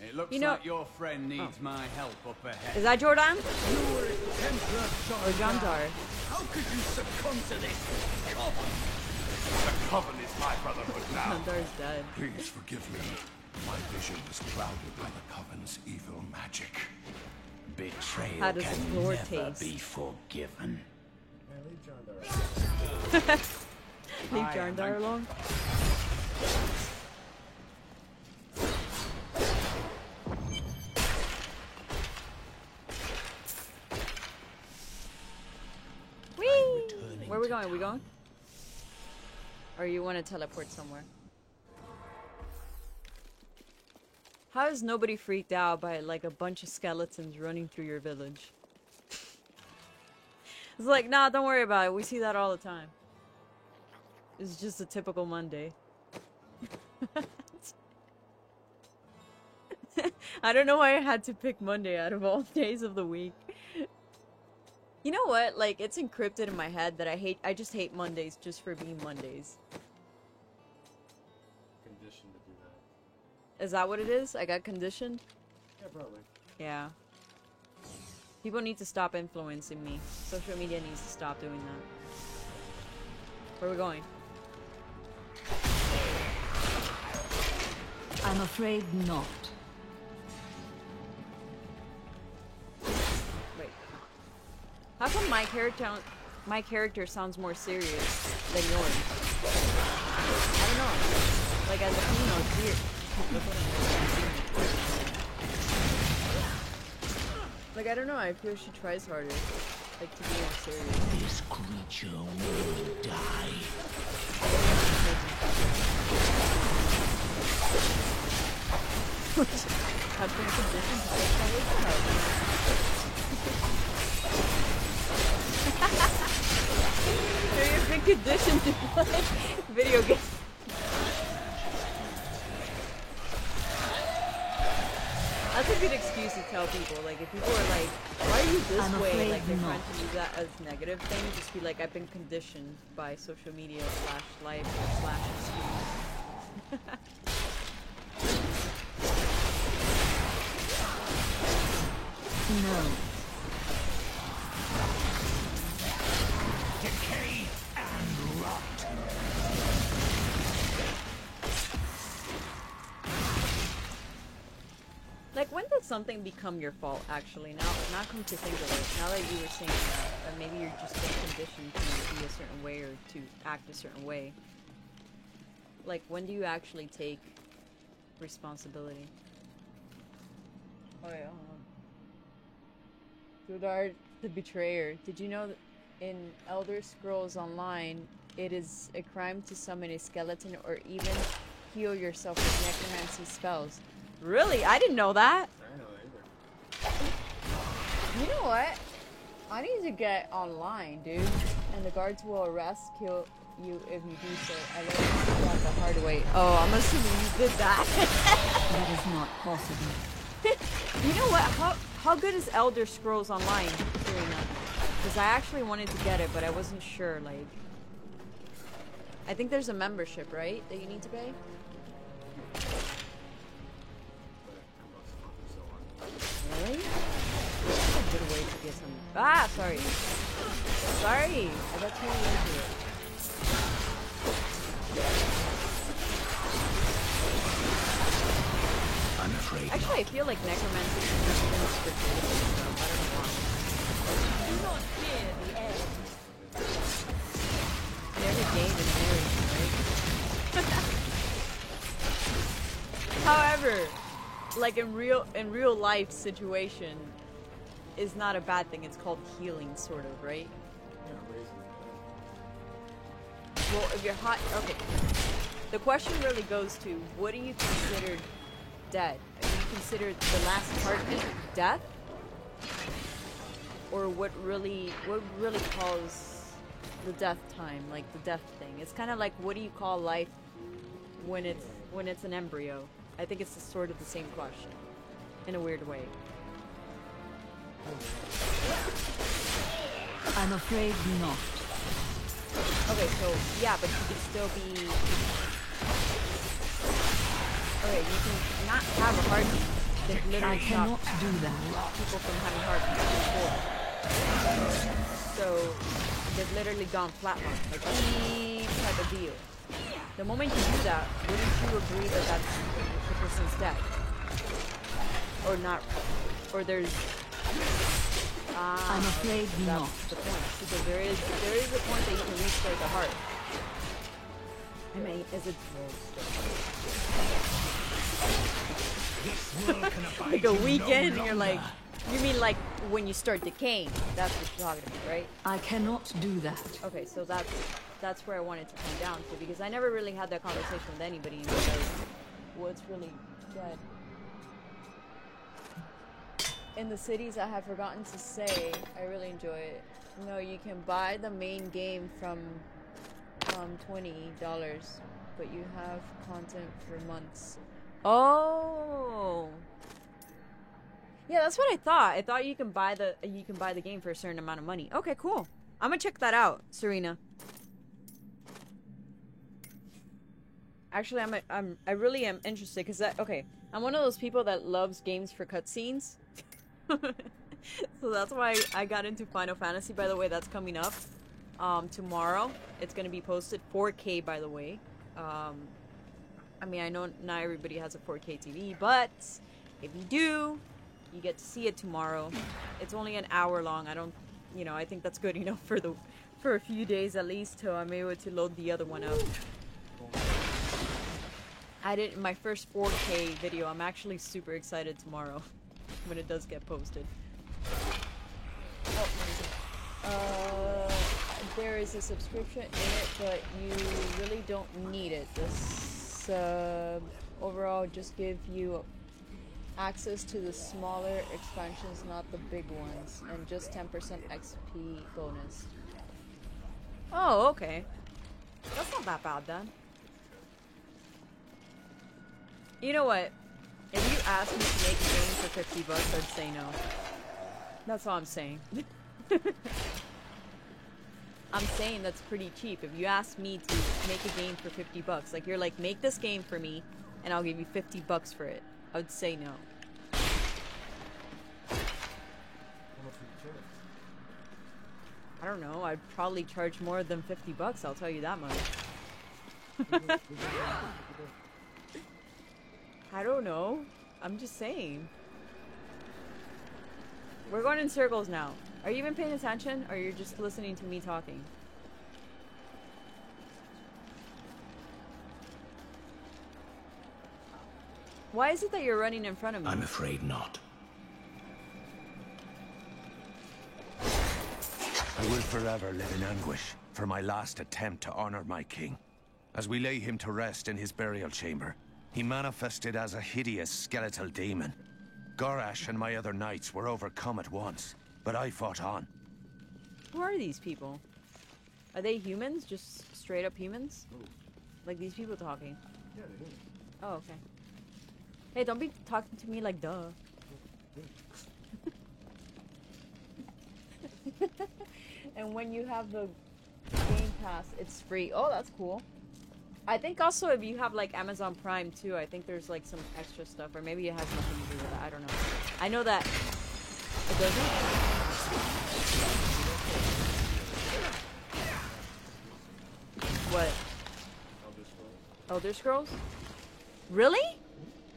It looks like your friend needs my help up ahead. Is that Jordan? Or John Dar? How could you succumb to this coven? The coven is my brotherhood now. John Dar's dead. Please forgive me. My vision was clouded by the Coven's evil magic. How Betrayal does can your never taste? be forgiven. Leave Jarndar alone. Whee! Where are we going? Are we going? Or you want to teleport somewhere? How is nobody freaked out by like a bunch of skeletons running through your village? It's like, nah, don't worry about it. We see that all the time. It's just a typical Monday. I don't know why I had to pick Monday out of all days of the week. You know what? Like, it's encrypted in my head that I just hate Mondays just for being Mondays. Conditioned to do that. Is that what it is? I got conditioned? Yeah, probably. Yeah. People need to stop influencing me. Social media needs to stop doing that. Where are we going? I'm afraid not. Wait. How come my character sounds more serious than yours? I don't know. Like as a female, it's weird. Like I don't know. I feel she tries harder, like to be more serious. This creature will die. I've been conditioned to take my weight out. You've been conditioned to play video games. That's a good excuse to tell people. Like, if people are like, why are you this way? Like, they're trying to use that as a negative thing. Just be like, I've been conditioned by social media / life / experience. No. Decay and rot. Like, when did something become your fault, actually? Now come to think of it, now that you were saying that maybe you're just getting conditioned to be a certain way or to act a certain way. Like, when do you actually take responsibility? Oh, yeah, hold on. Jodar the Betrayer. Did you know that in Elder Scrolls Online, it is a crime to summon a skeleton or even heal yourself with necromancy spells? Really? I didn't know that. I didn't know that either. You know what? I need to get online, dude. And the guards will kill you if you do so. I learned that the hard way. Oh, I'm assuming you did that. That is not possible. You know what? How good is Elder Scrolls Online doing that? Because I actually wanted to get it, but I wasn't sure. Like, I think there's a membership, right, that you need to pay. Really? That's a good way to get some. Ah, sorry. Sorry, I got too into it. I'm afraid. Actually, I feel like necromancy is been scripted. So I don't know why. Do not fear the end. Never gave in marriage, right? However, like in real life situation is not a bad thing. It's called healing, sort of, right? Well, if you're hot, okay. The question really goes to, what do you consider dead? Do you consider the last heartbeat death? Or what really calls the death time, like the death thing? It's kind of like, what do you call life when it's an embryo? I think it's sort of the same question, in a weird way. I'm afraid not. Okay, so yeah, but you could still be. Okay, you can not have a heartbeat. They've literally I cannot stopped do that. people from having heartbeats before. So they've literally gone flatline, like any type of deal. The moment you do that, wouldn't you agree that that's the person's dead? Or not? Or there's... I'm afraid that's not. the point. Because there is a point that you can restart the heart. I mean, is it... like a weekend and you're like... You mean like when you start decaying? That's what you're talking about, right? I cannot do that. Okay, so that's where I wanted to come down to, because I never really had that conversation with anybody because what's really dead. In the cities I have forgotten to say, I really enjoy it. No, you can buy the main game from $20, but you have content for months. Oh. Yeah, that's what I thought. I thought you can buy the game for a certain amount of money. Okay, cool. I'm gonna check that out, Serena. Actually, I really am interested because okay, I'm one of those people that loves games for cutscenes. So that's why I got into Final Fantasy. By the way, that's coming up tomorrow. It's gonna be posted 4K, by the way. I mean, I know not everybody has a 4K TV, but if you do, you get to see it tomorrow. It's only an hour long. I don't, you know, I think that's good enough for a few days at least till I'm able to load the other one up. I did my first 4K video. I'm actually super excited tomorrow when it does get posted. Oh, there is a subscription in it, but you really don't need it. This overall just give you access to the smaller expansions, not the big ones, and just 10% XP bonus. Oh, okay. That's not that bad then. You know what? If you asked me to make a game for $50, I'd say no. That's all I'm saying. I'm saying that's pretty cheap. If you ask me to make a game for $50, like you're like, make this game for me, and I'll give you $50 for it, I would say no. I don't know. I'd probably charge more than $50. I'll tell you that much. I don't know. I'm just saying. We're going in circles now. Are you even paying attention, or you're just listening to me talking? Why is it that you're running in front of me? I'm afraid not. I will forever live in anguish for my last attempt to honor my king. As we lay him to rest in his burial chamber, he manifested as a hideous skeletal demon. Gorash and my other knights were overcome at once, but I fought on. Who are these people? Are they humans? Just straight up humans? Like these people talking? Yeah, they're humans. Oh, okay. Hey, don't be talking to me like duh. And when you have the Game Pass, it's free. Oh, that's cool. I think also if you have like Amazon Prime too, I think there's like some extra stuff, or maybe it has nothing to do with that. I don't know. I know that it doesn't. What? Elder Scrolls? Really?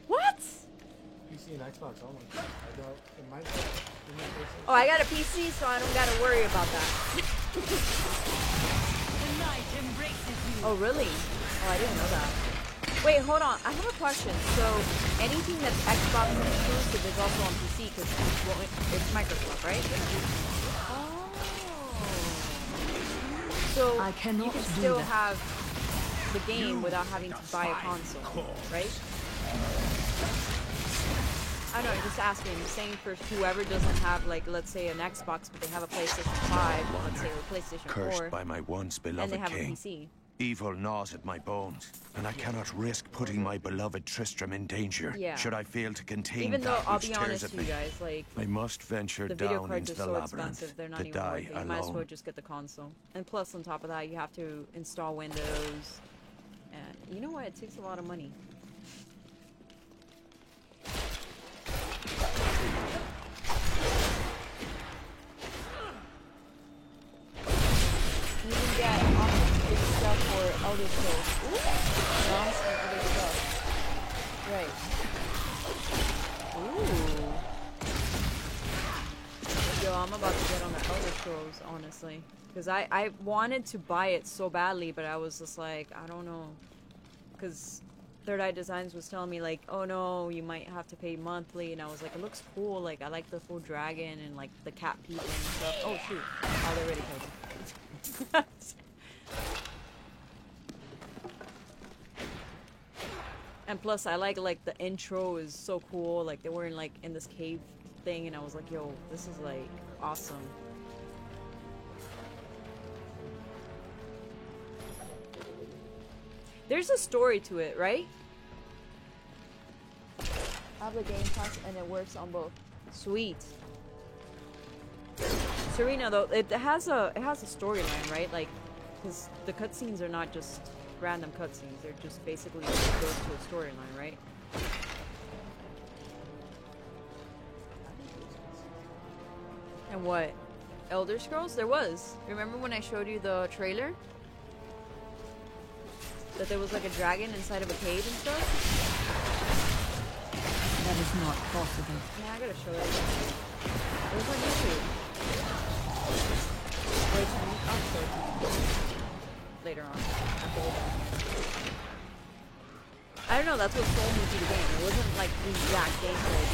What? PC and Xbox only. I don't. In my Oh, I got a PC, so I don't gotta worry about that. Oh, really? Oh, I didn't know that. Wait, hold on. I have a question. So, anything that's Xbox exclusive is also on PC because it's Microsoft, right? Oh. So I cannot you can do still that. have the game without having to buy a console, right? I know, I'm just asking. I'm saying for whoever doesn't have, like, let's say an Xbox, but they have a PlayStation 5, let's say, or PlayStation 4, Cursed by my once and beloved they have king. a PC. Evil gnaws at my bones, and I cannot risk putting my beloved Tristram in danger. Yeah. Should I fail to contain Even though, that I'll which be tears honest at with you me. guys, like, I must venture the video down cards into are the so labyrinth expensive, they're not to even worth die it. You might as well alone. just get the console. And plus, on top of that, you have to install Windows. And you know what? It takes a lot of money. You can get awesome free stuff for Elder Scrolls. Ooh. Noms and other stuff. Right. Ooh. Yo, I'm about to get on the Elder Scrolls, honestly. Because I wanted to buy it so badly, but I was just like, I don't know. Because Third Eye Designs was telling me, like, oh no, you might have to pay monthly. And I was like, it looks cool. Like, I like the full dragon and, like, the cat people and stuff. Oh, shoot. Oh, they already killed him. And plus, I like the intro is so cool. Like, they were in, like, in this cave thing. And I was like, yo, this is, like, awesome. There's a story to it, right? I have the Game Pass and it works on both. Sweet. Serena, though, it has a storyline, right? Like, because the cutscenes are not just random cutscenes; they're just basically goes to a storyline, right? And what? Elder Scrolls? There was. Remember when I showed you the trailer? That there was like a dragon inside of a cave and stuff? That is not possible. Yeah, I gotta show it. It was on YouTube. Wait, I'll show it to you later on. After we're done. I don't know, that's what sold me to the game. It wasn't like the exact gameplay.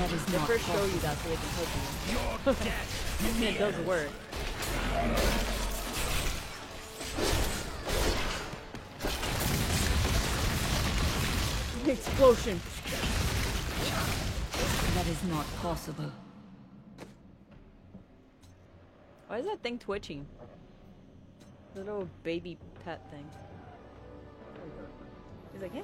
That is they not first show possible. you that so they can help you. It does work. Explosion. That is not possible. Why is that thing twitching? The little baby pet thing. He's like,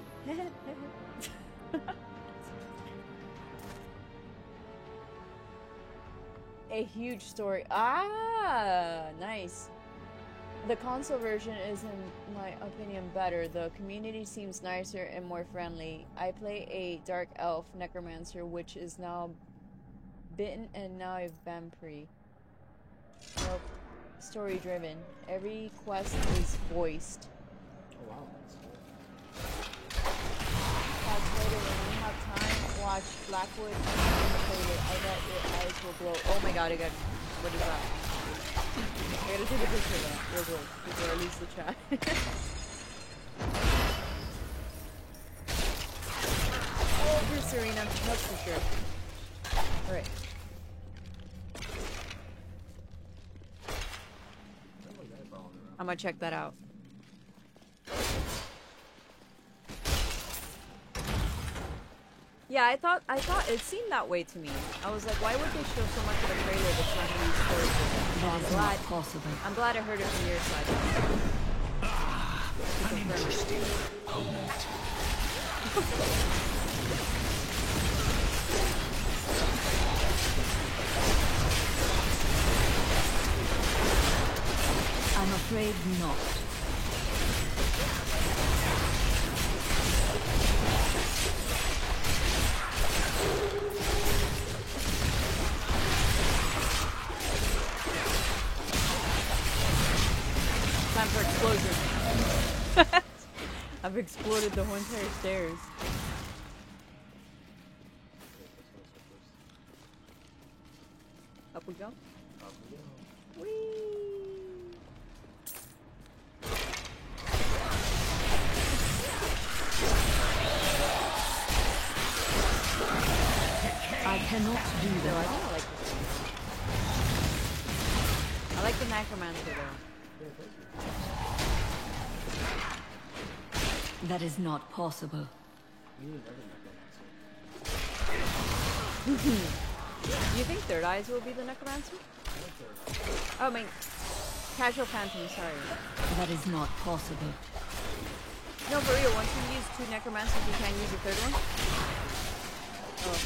A huge story. Ah, nice. The console version is, in my opinion, better. The community seems nicer and more friendly. I play a dark elf necromancer, which is now bitten and now a vampire. Nope. Story driven. Every quest is voiced. Oh wow. Later, when you have time, watch Blackwood and play it. I bet your eyes will glow. Oh my god, again. What is that? I gotta take a picture of that real quick before I lose the chat. Oh, for Serena, that's for sure. Alright. I'm gonna check that out. Yeah, I thought it seemed that way to me. I was like, why would they show so much of the trailer that's not gonna be stories? I'm glad I heard it from your side. An interesting opponent. I'm afraid not. Time for explosion. I've exploded the whole entire stairs. Up we go. Up we go. Whee! I cannot do No, I that. think I like this one. I like the necromancer though. That is not possible. You think Third Eyes will be the necromancer? Oh, I mean, Casual Phantom, sorry. That is not possible. No, for real, once you use 2 necromancers, you can't use a third one? Oh.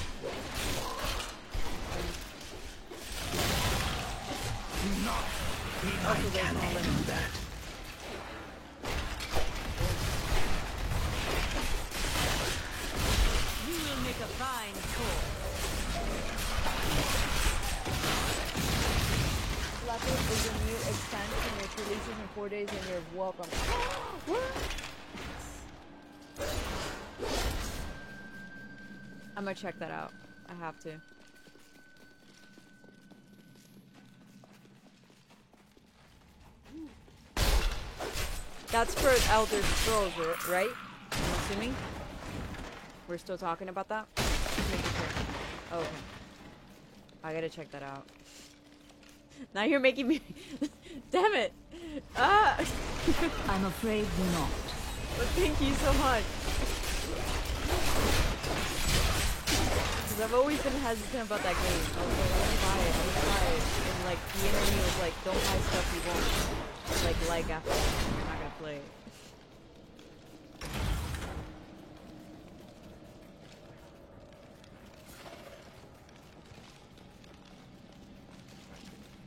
I cannot do that. You will make a fine toy. Blackwood is a new expansion which releases in 4 days and you're welcome. What? I'm gonna check that out. I have to. That's for Elder Scrolls, right? I'm assuming? We're still talking about that? Oh, okay. I gotta check that out. Now you're making me... Damn it! Ah! I'm afraid not. But thank you so much. Because I've always been hesitant about that game. I was like, I'm gonna buy it, And like, the enemy was like, don't buy stuff you won't like after that. You're not gonna play it.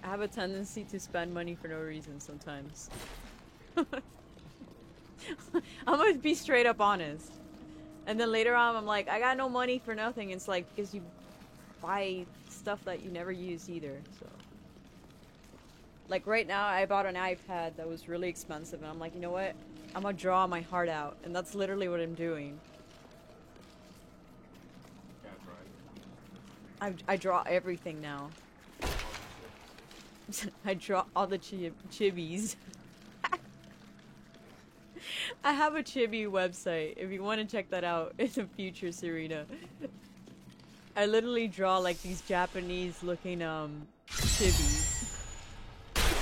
I have a tendency to spend money for no reason sometimes. I'm gonna be straight up honest. And then later on I'm like, I got no money for nothing. It's like, because you buy stuff that you never use either, so. Like right now I bought an iPad that was really expensive and I'm like, you know what? I'm gonna draw my heart out. And that's literally what I'm doing. I draw everything now. I draw all the chibis. I have a chibi website if you want to check that out in the future, Serena. I literally draw like these Japanese looking chibis.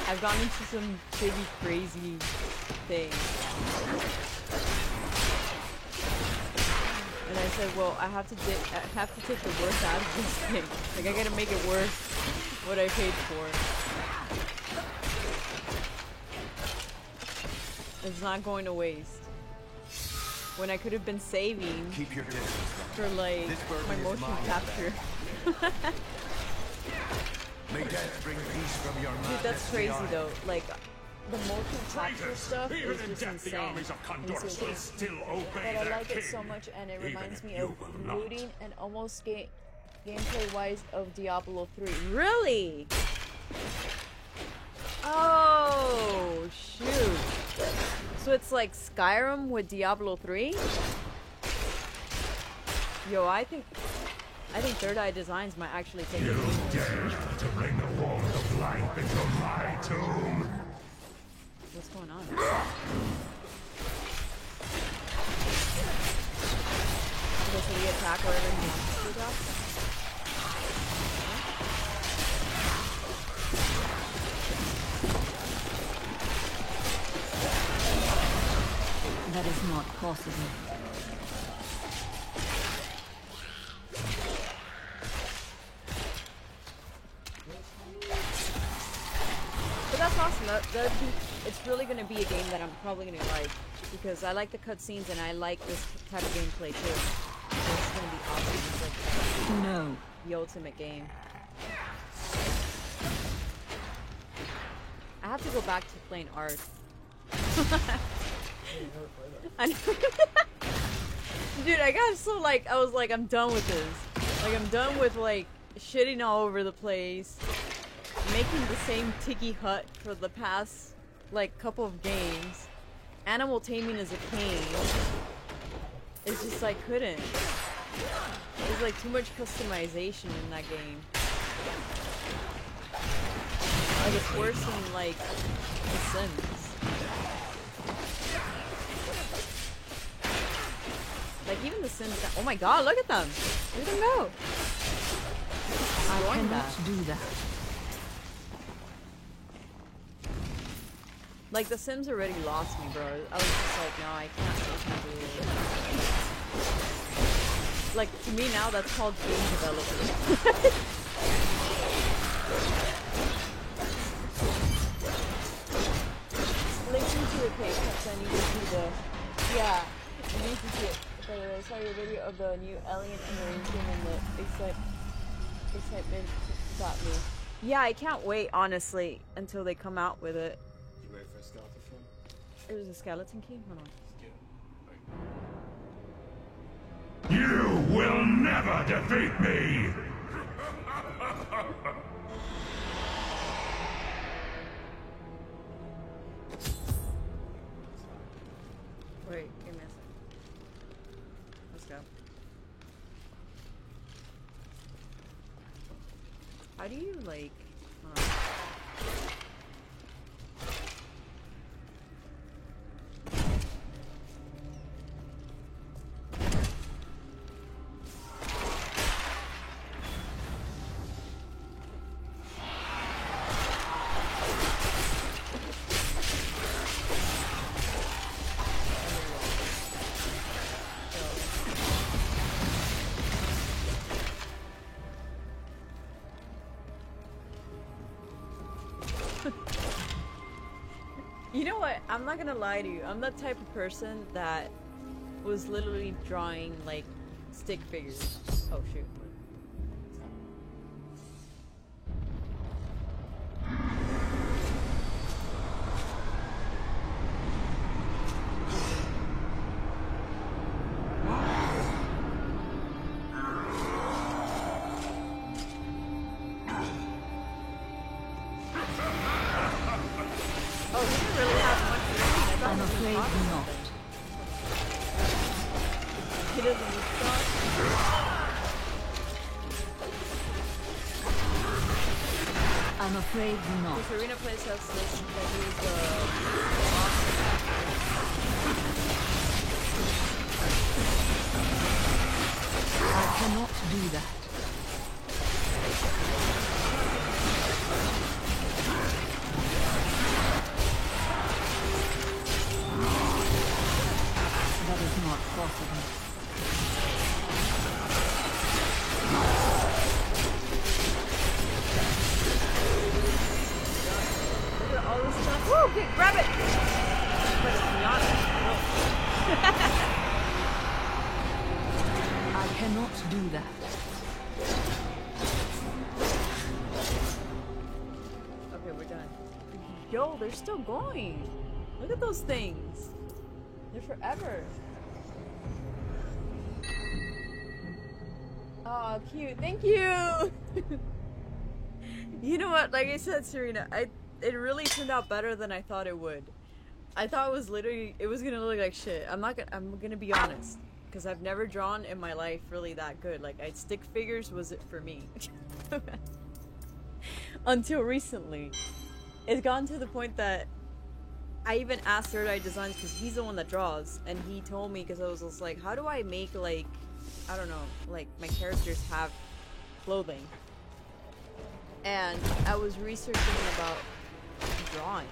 I've gone into some chibi crazy things. And I said, well, I have to take the worst out of this thing. Like I gotta make it worth what I paid for. It's not going to waste. When I could have been saving for like my motion capture. May death bring peace from your Dude, that's crazy though. Like the motion capture stuff is just insane. But I like it so much, and it reminds me of looting and almost gameplay-wise of Diablo 3. Really? Oh shoot! So it's like Skyrim with Diablo 3? Yo, I think Third Eye Designs might actually take it. You dare to bring the warmth of life into my tomb? What's going on? Okay, so we attack wherever he wants to go? That is not possible. But that's awesome. It's really going to be a game that I'm probably going to like, because I like the cutscenes and I like this type of gameplay too. So it's going to be awesome. It's like the ultimate game. I have to go back to playing Ark. Dude, I got so like, I was like, I'm done with this. Like, I'm done with like shitting all over the place, making the same tiki hut for the past like couple of games. Animal taming is a pain. It's just I couldn't. There's like too much customization in that game. Like it's worse than like The Sims. Like even The Sims. Oh my God! Look at them. Look at them go. I cannot do that. Like The Sims already lost me, bro. I was just like, no, I can't do it. Like to me now, that's called game development. Listen to it, Kate, because I need to see the. Yeah, you need to see it. I saw your video of the new Alien Emerging and the excitement got me. Yeah, I can't wait, honestly, until they come out with it. You ready for a skeleton key? It was a skeleton key? Hold on. You will never defeat me! go. How do you, like... You know what? I'm not gonna lie to you. I'm the type of person that was literally drawing, like, stick figures. Oh, shoot. I'm afraid not. The Serena place has this that he's I cannot do that. That is not possible. all this stuff. Woo! Okay, grab it! But it's not. I cannot do that. Okay, we're done. Yo, they're still going. Look at those things. They're forever. Oh, cute. Thank you! You know what? Like I said, Serena, it really turned out better than I thought it would. I thought it was gonna look like shit. I'm gonna be honest, because I've never drawn in my life really that good. Like, stick figures was it for me. Until recently. It's gotten to the point that I even asked Third Eye Designs, because he's the one that draws, and he told me, because I was just like, how do I make, like, I don't know, like, my characters have clothing? And I was researching about drawing,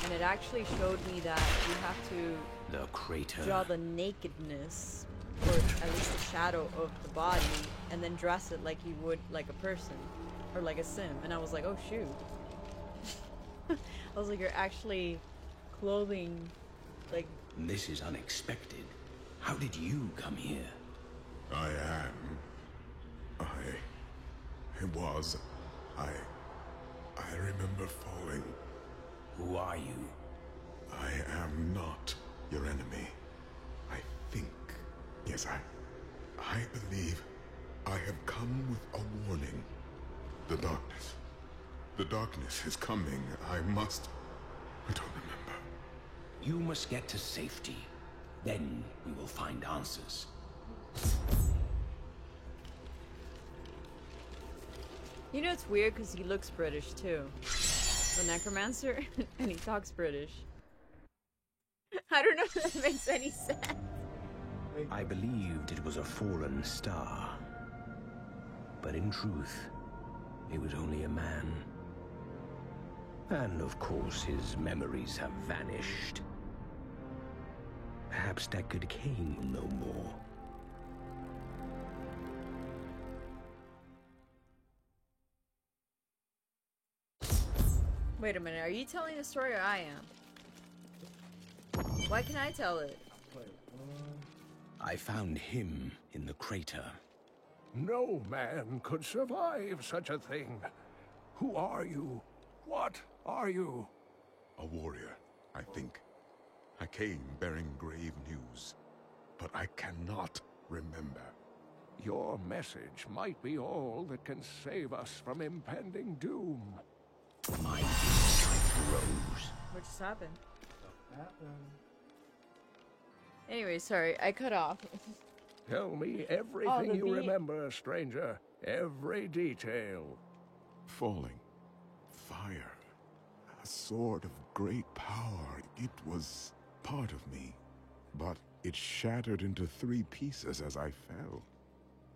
and it actually showed me that you have to the crater. Draw the nakedness, or at least the shadow of the body, and then dress it like you would like a person, or like a sim. And I was like, oh shoot. I was like, you're actually clothing, like... This is unexpected. How did you come here? I remember falling. Who are you? I am not your enemy. I think, yes, I believe I have come with a warning. The darkness is coming. I don't remember. You must get to safety. Then we will find answers. You know, it's weird because he looks British too. The necromancer, and he talks British. I don't know if that makes any sense. I believed it was a fallen star. But in truth, it was only a man. And of course, his memories have vanished. Perhaps Deckard Cain will know more. Wait a minute, are you telling the story or I am? Why can I tell it? I found him in the crater. No man could survive such a thing. Who are you? What are you? A warrior, I think. I came bearing grave news, but I cannot remember. Your message might be all that can save us from impending doom. My strength rose. What just happened? Anyway, sorry, I cut off. Tell me everything you bee. remember, stranger. Every detail. Falling. Fire. A sword of great power. It was part of me. But it shattered into 3 pieces as I fell.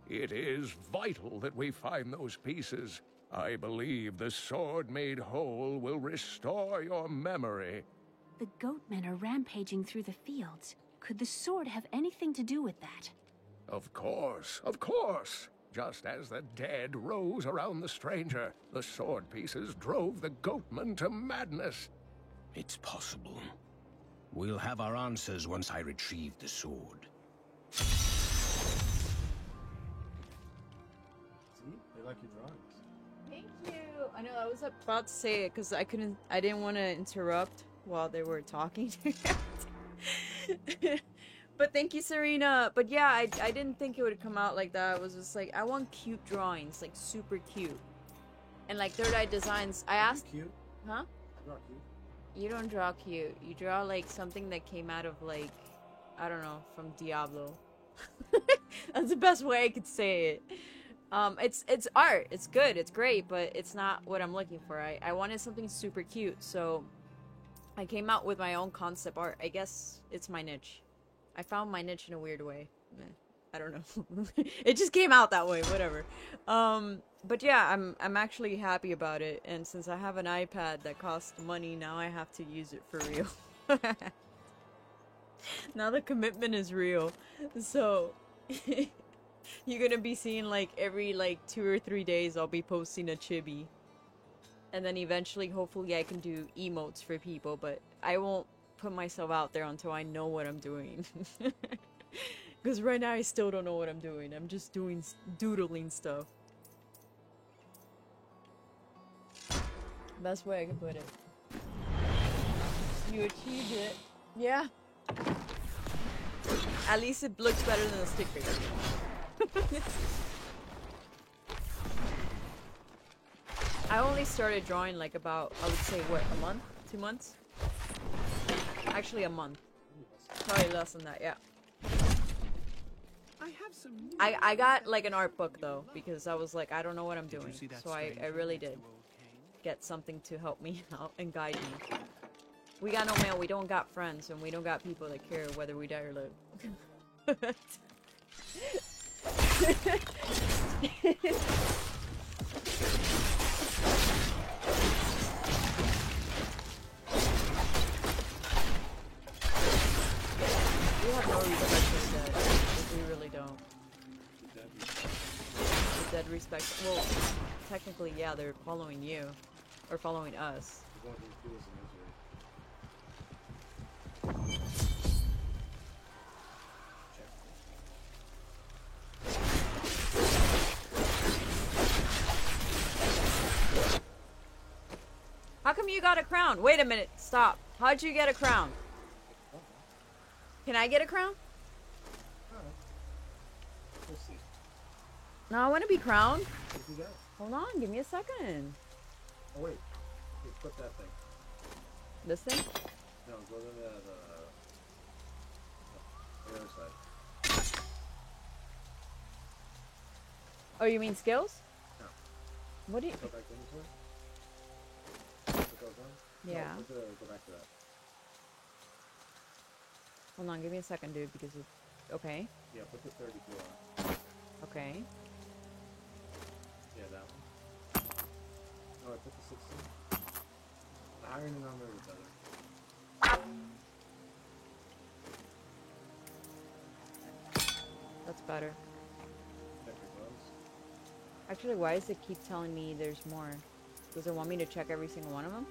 It is vital that we find those pieces. I believe the sword made whole will restore your memory. The goatmen are rampaging through the fields. Could the sword have anything to do with that? Of course, of course. Just as the dead rose around the stranger, the sword pieces drove the goatmen to madness. It's possible. We'll have our answers once I retrieve the sword. See? They like your drawings. Thank you. I know I was about to say it because I didn't want to interrupt while they were talking. But thank you, Serena. But yeah, I didn't think it would come out like that. I was just like, I want cute drawings, like super cute. And like Third Eye Designs, I asked... Cute? Huh? Draw cute. You don't draw cute. You draw like something that came out of like, I don't know, from Diablo. That's the best way I could say it. It's art. It's good. It's great, but it's not what I'm looking for. I wanted something super cute, so I came out with my own concept art. I guess it's my niche. I found my niche in a weird way. I don't know. It just came out that way. Whatever. But yeah, I'm actually happy about it. And since I have an iPad that costs money, now I have to use it for real. Now the commitment is real. So you're gonna be seeing like every like 2 or 3 days I'll be posting a chibi. And then eventually, hopefully I can do emotes for people, but I won't put myself out there until I know what I'm doing. Because right now I still don't know what I'm doing. I'm just doodling stuff. Best way I can put it. You achieved it. Yeah. At least it looks better than the stickers. I only started drawing like about, I would say, what, a month? 2 months? Actually, a month. Probably less than that, yeah. I got like an art book though, because I was like, I don't know what I'm doing. So I really did get something to help me out and guide me. We got no mail, we don't got friends, and we don't got people that care whether we die or live. We have no respect for the dead. We really don't. The dead respect. Well, technically, yeah, they're following you. Or following us. How come you got a crown? Wait a minute, stop. How'd you get a crown? Can I get a crown? We'll see. No, I want to be crowned. What you got? Hold on, give me a second. Oh wait, here, put that thing. This thing? No, go to the other side. Oh, you mean skills? No. What do you... Go back to inventory. Put those on? Yeah. No, go back to that. Hold on, give me a second, dude, because it... Okay. Yeah, put the 32 on. Okay. Yeah, that one. No, I put the 16. The higher the number, the better. That's better. Check your gloves. Actually, why does it keep telling me there's more? Does it want me to check every single one of them?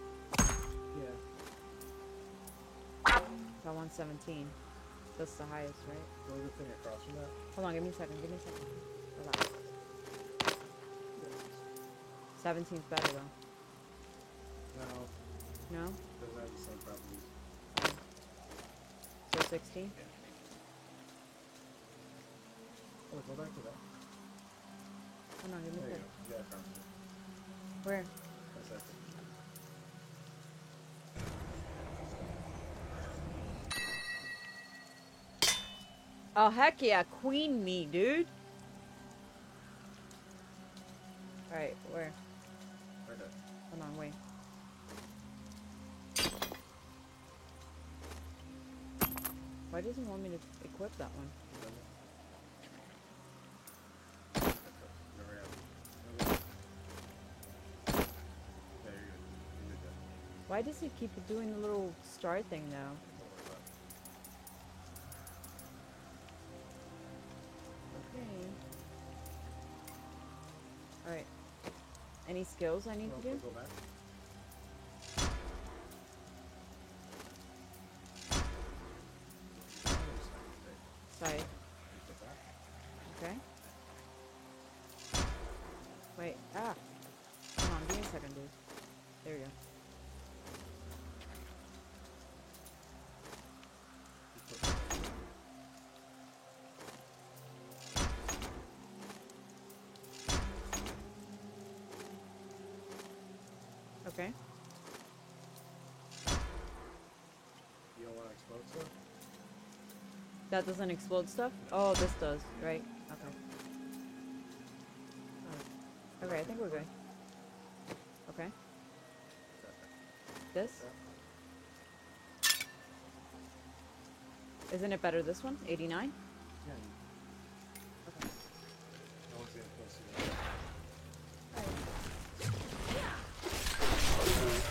Yeah. So I want 17. That's the highest, right? Go the thing across from that. Hold on, give me a second, Relax. 17's better, though. No. No? Doesn't have the same properties. So 16? Yeah. Oh, go back to that. Hold on, give me a There you second. go. You got a crown. Where? That's that thing. Oh, heck yeah. Queen me, dude. Alright, where? Hold on, wait. Why doesn't it want me to equip that one? Why does it keep doing the little star thing now? Okay. Alright. Any skills I need to do? Sorry. Okay. Wait. Ah. Come on, give me a second, dude. There we go. Okay. You don't want to explode stuff? That doesn't explode stuff? Oh, this does, right? Okay. Oh. Okay, I think we're good. Okay. This? Isn't it better this one? 89? Yeah. Okay. No one's getting close to that.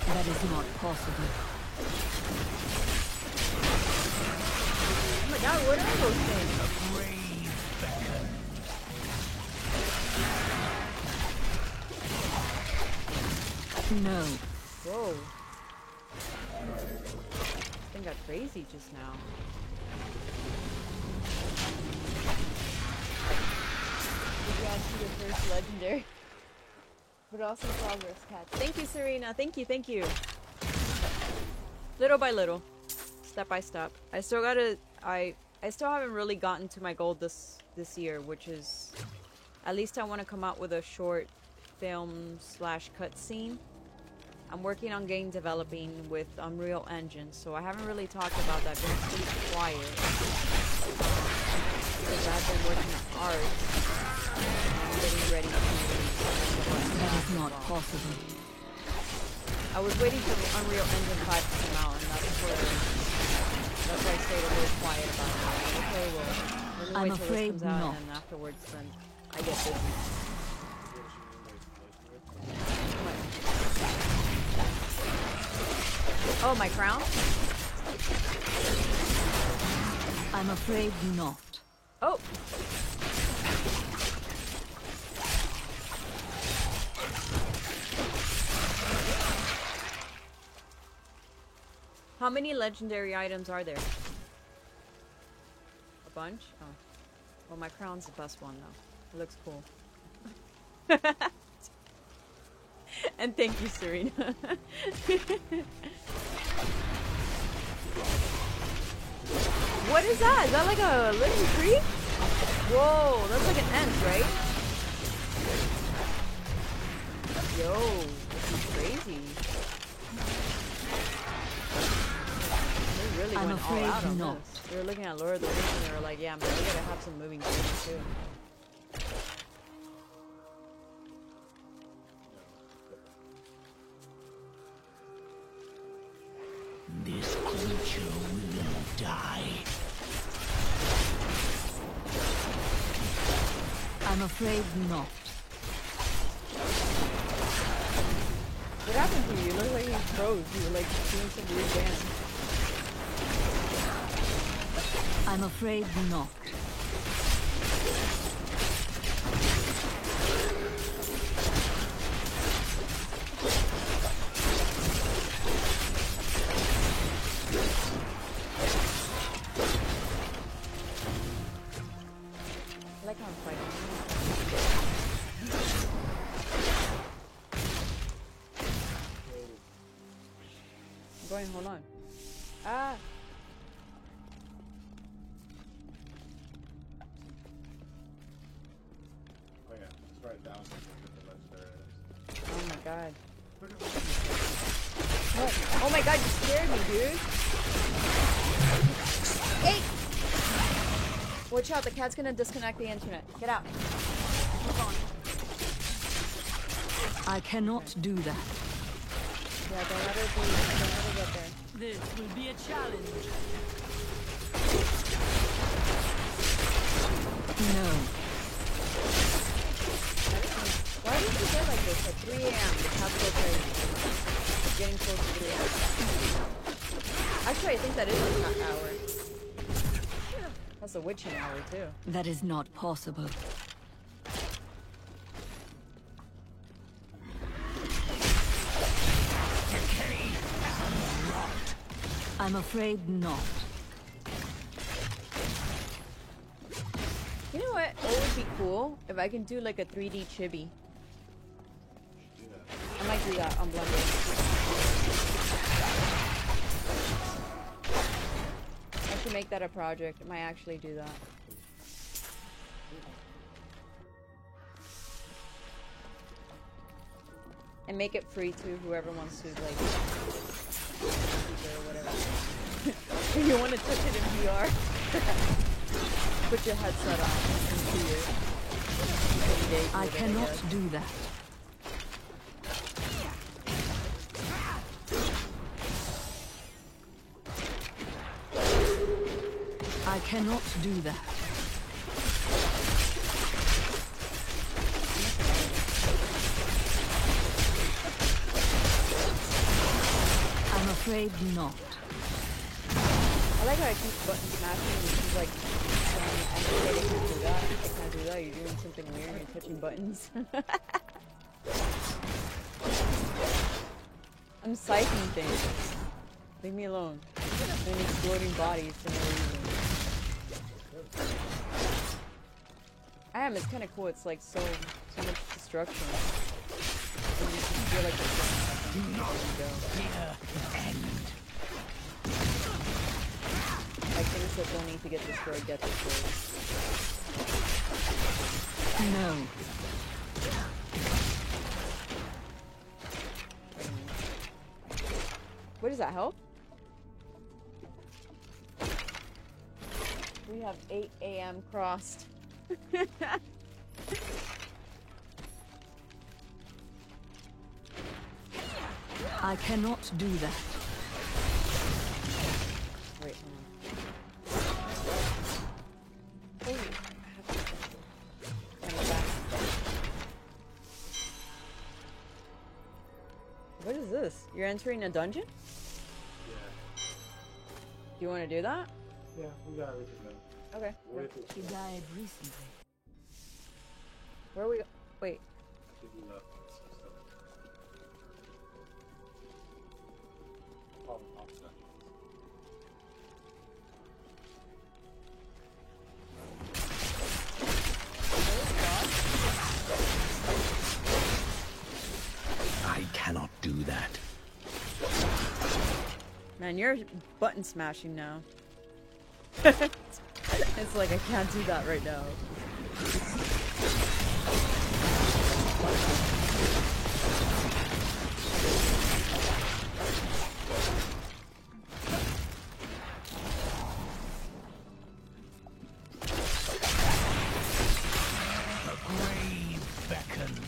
That is not possible. Oh my god, what are those things? No. Whoa. This thing got crazy just now. Did you actually your first legendary? But also progress, cat. Thank you, Serena. Thank you, thank you. Little by little. Step by step. I still gotta... I still haven't really gotten to my goal this year, which is... At least I want to come out with a short film / cutscene. I'm working on game developing with Unreal Engine, so I haven't really talked about that. Been pretty quiet. Because I've been working on art. I'm getting ready to... That is not possible. I was waiting for the Unreal Engine 5 to come out, and that's why I stayed a little quiet about it. Okay, well, let me wait till this comes out, and then afterwards, then I get busy. Oh, my crown? I'm afraid not. Oh! How many legendary items are there? A bunch? Oh. Well, my crown's the best one, though. It looks cool. And thank you, Serena. What is that? Is that like a living tree? Whoa, that's like an ant, right? Yo, this is crazy. They really went all out on this. We were looking at Lord of the Rings and they were like, yeah, man, we gotta have some moving trees too. This creature will die. I'm afraid not. What happened to you? You look like you froze. You were like doing some weird dance. I'm afraid not. I like how I'm fighting. I'm going, hold on. Ah! Oh yeah, just write down the legendary items. Oh my god. What? Oh my god, you scared me, dude! Hey! Watch out, the cat's gonna disconnect the internet. Get out. Move on. I cannot do that. Yeah, don't let her get there. This will be a challenge. No. Why did you get like this at 3 a.m.? The cat's so crazy. It's getting close to 3 a.m. Actually, I think that is a cat hour. That's a witching hour, too. That is not possible. I'm afraid not. You know what? It would be cool if I can do like a 3D chibi. I might do that on Blender. I should make that a project. I might actually do that. And make it free to whoever wants to, like, or whatever. If you want to touch it in VR, put your headset on and see it. I cannot do that. I cannot do that. I'm afraid not. I like how I keep button smashing and she's like, I can't do that. I can't do that. You're doing something weird. You're touching buttons. I'm psyching things. Leave me alone. And exploding bodies for no reason. I am. It's kind of cool. It's like so much destruction. And you just feel like it's like things that don't need to get destroyed get destroyed. No. What does that help? We have 8 a.m. crossed. I cannot do that. Wait, hold on. Oh, what is this? You're entering a dungeon? Yeah. Do you want to do that? Yeah, we got everything done. Okay. She died recently. Where are we? Wait. I cannot do that. Man, you're button smashing now. It's like I can't do that right now. The grave beckons.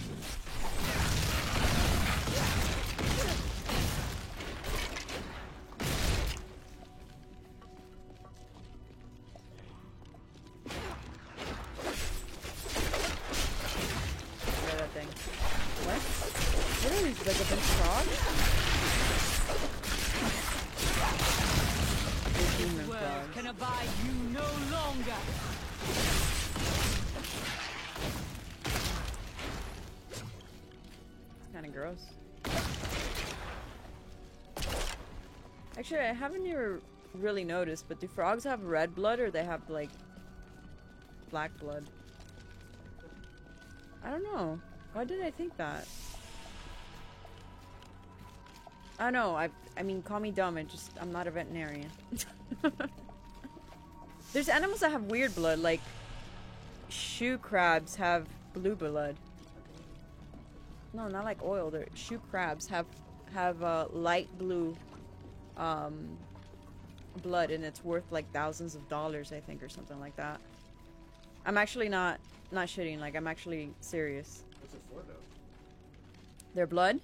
Like a big frog? This world can abide you no longer. It's kind of gross. Actually, I haven't ever really noticed, but do frogs have red blood or they have like black blood? I don't know. Why did I think that? I know, I mean, call me dumb, I'm not a veterinarian. There's animals that have weird blood, like shoe crabs have blue blood. No, not like oil, shoe crabs have light blue blood, and it's worth like thousands of dollars, I think, or something like that. I'm actually not shitting. Like, I'm actually serious. What's it for, though? Their blood?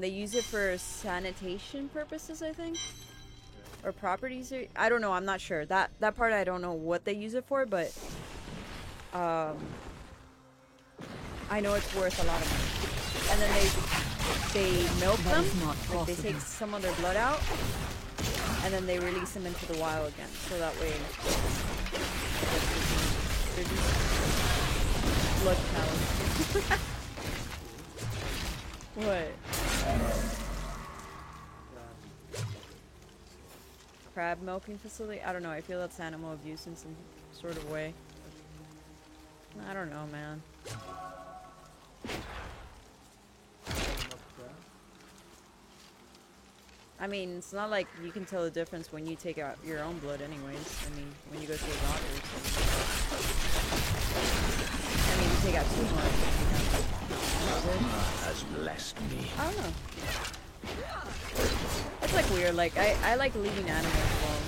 They use it for sanitation purposes, I think. Or properties. I don't know. I'm not sure. That part I don't know what they use it for, but I know it's worth a lot of money. And then they milk them. Like, they take some of their blood out, and then they release them into the wild again. So that way, they're just blood cows. What? Crab milking facility? I don't know. I feel that's animal abuse in some sort of way. I don't know, man. I mean, it's not like you can tell the difference when you take out your own blood anyways. I mean, when you go to a doctor. I mean, you take out too much. Has blessed me. I don't know. It's like weird. Like, I like leaving animals alone.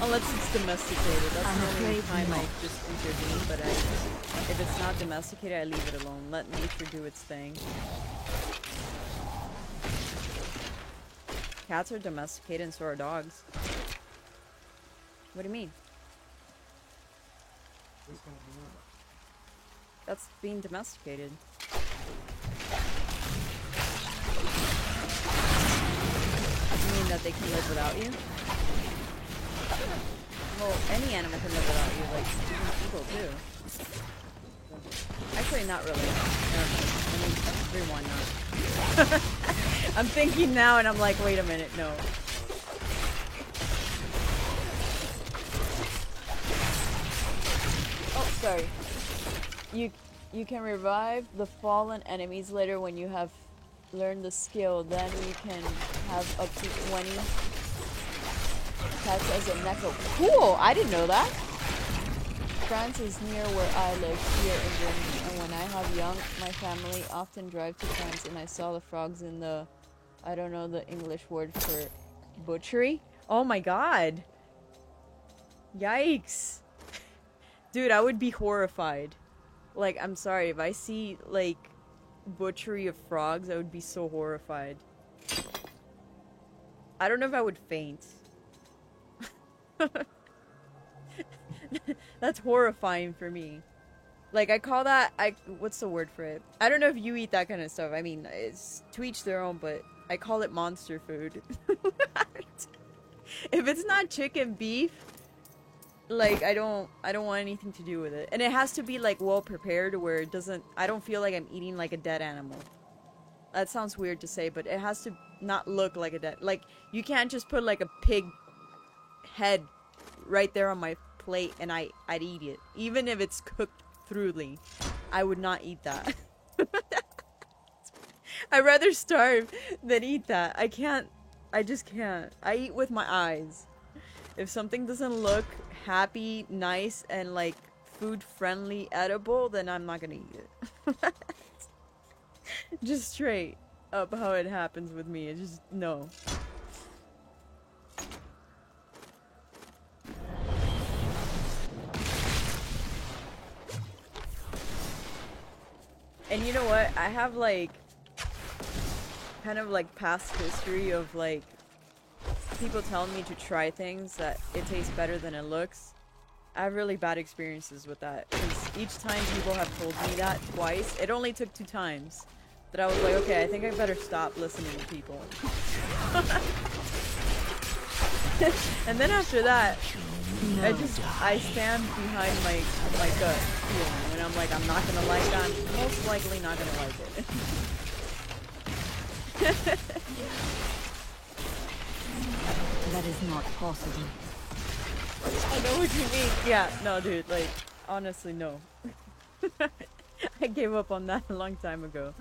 Unless it's domesticated. That's the only time I just intervene. But if it's not domesticated, I leave it alone. Let nature do its thing. Cats are domesticated and so are dogs. What do you mean? That's being domesticated. You mean that they can live without you? Well, any animal can live without you, like even people too. Actually, not really. I mean, rewind not. I'm thinking now, and I'm like, wait a minute, no. Oh, sorry. You can revive the fallen enemies later when you have learned the skill. Then you can have up to 20 pets as a Neko. Cool! I didn't know that. France is near where I live here in Germany, and when I have young, my family often drive to France, and I saw the frogs in the, I don't know the English word for butchery. Oh my god. Yikes. Dude, I would be horrified. Like, I'm sorry, if I see, like, butchery of frogs, I would be so horrified. I don't know if I would faint. That's horrifying for me. Like, I call that, what's the word for it? I don't know if you eat that kind of stuff. I mean, it's to each their own, but I call it monster food. If it's not chicken, beef, like, I don't want anything to do with it. And it has to be, like, well prepared where it doesn't, I don't feel like I'm eating, like, a dead animal. That sounds weird to say, but it has to not look like a dead, like, you can't just put, like, a pig head right there on my plate and I'd eat it. Even if it's cooked thoroughly, I would not eat that. I'd rather starve than eat that. I just can't. I eat with my eyes. If something doesn't look happy, nice, and like food friendly, edible, then I'm not gonna eat it. Just straight up how it happens with me. It's just, no. And you know what? I have like kind of like past history of like people telling me to try things that it tastes better than it looks. I have really bad experiences with that because each time people have told me that twice, it only took 2 times that I was like, okay, I think I better stop listening to people. And then after that, I stand behind my gut feeling, and I'm like, I'm not gonna like that. I'm most likely not gonna like it. That is not possible. I know what you mean. Yeah, no, dude, like, honestly, no. I gave up on that a long time ago.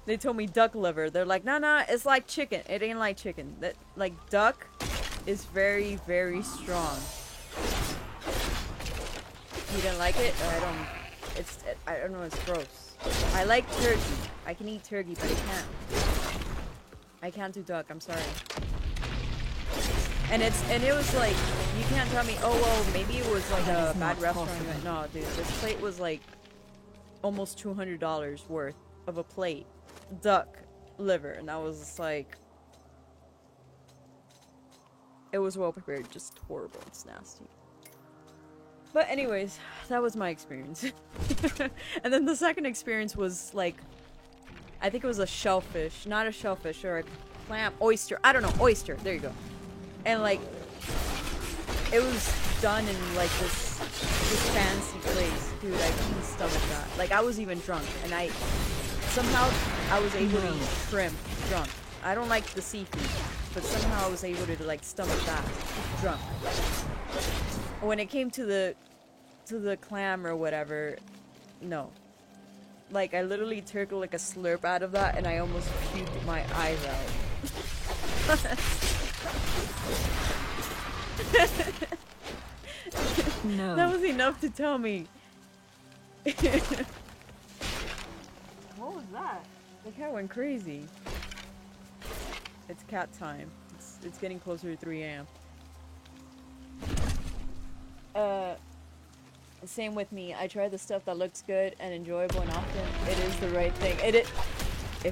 They told me duck liver. They're like, nah, it's like chicken. It ain't like chicken. That, like, duck is very, very strong. You didn't like it? Or I don't know, it's gross. I like turkey. I can eat turkey, but I can't do duck, I'm sorry. And it was like You can't tell me, oh, well, maybe it was like a bad restaurant. No, dude, this plate was like almost $200 worth of a plate. Duck liver. And I was just like, it was well prepared, just horrible. It's nasty. But anyways, that was my experience. And then the second experience was like, I think it was a shellfish. Not a shellfish, or a clam. Oyster. I don't know. Oyster. There you go. And like, it was done in like this fancy place. Dude, I couldn't stomach that. Like, I was even drunk. And somehow I was able to eat shrimp drunk. I don't like the seafood. But somehow I was able to like stomach that drunk. When it came to the clam or whatever, no. Like, I literally took like a slurp out of that and I almost puked my eyes out. No. That was enough to tell me. What was that? The cat went crazy. It's cat time. It's getting closer to 3 a.m. Same with me. I try the stuff that looks good and enjoyable, and often it is the right thing. It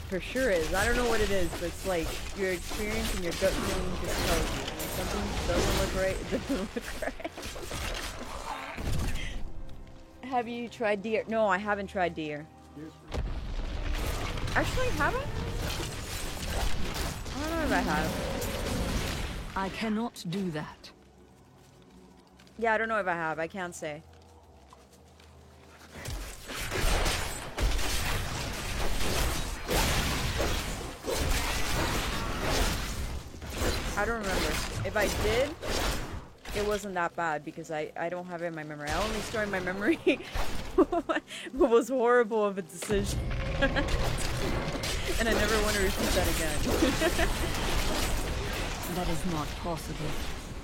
for sure is. I don't know what it is, but it's like your experience and your gut feeling just tells you. When something doesn't look right, it doesn't look right. Have you tried deer? No, I haven't tried deer. Actually, haven't? I don't know if I have. I cannot do that. Yeah, I don't know if I have. I can't say. I don't remember. If I did, it wasn't that bad because I don't have it in my memory. I only store in my memory what was horrible of a decision. And I never want to repeat that again. That is not possible.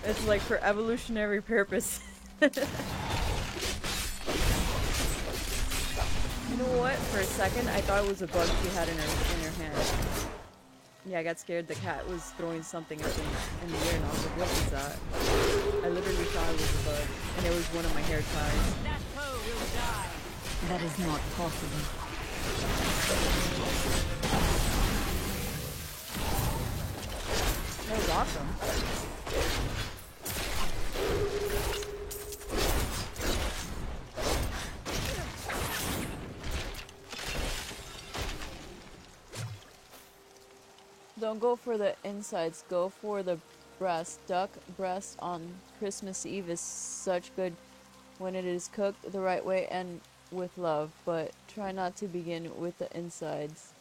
It's like for evolutionary purpose. You know what? For a second, I thought it was a bug she had in her hand. Yeah, I got scared. The cat was throwing something up in the air, and I was like, "What is that?" I literally thought it was a bug, and it was one of my hair ties. That foe will die. That is not possible. That was awesome. Don't go for the insides, go for the breast. Duck breast on Christmas Eve is such good when it is cooked the right way and with love, but try not to begin with the insides.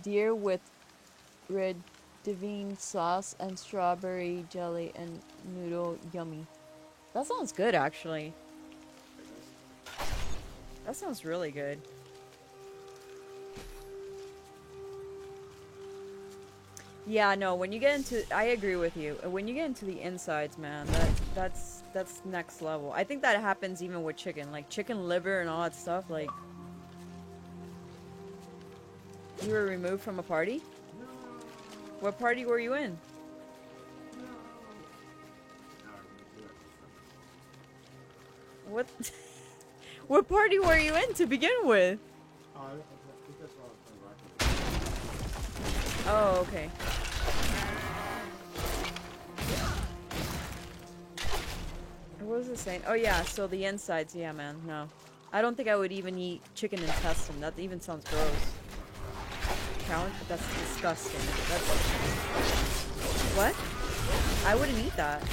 Deer with red divine sauce and strawberry jelly and noodle, yummy. That sounds good, actually. That sounds really good. Yeah, no, when you get into, I agree with you. When you get into the insides, man, that's next level. I think that happens even with chicken, like chicken liver and all that stuff. Like, you were removed from a party? What party were you in? What? What party were you in to begin with? Oh, okay. What was it saying? Oh yeah, so the insides, yeah man, no. I don't think I would even eat chicken intestine. That even sounds gross. Count? That's disgusting. What? I wouldn't eat that.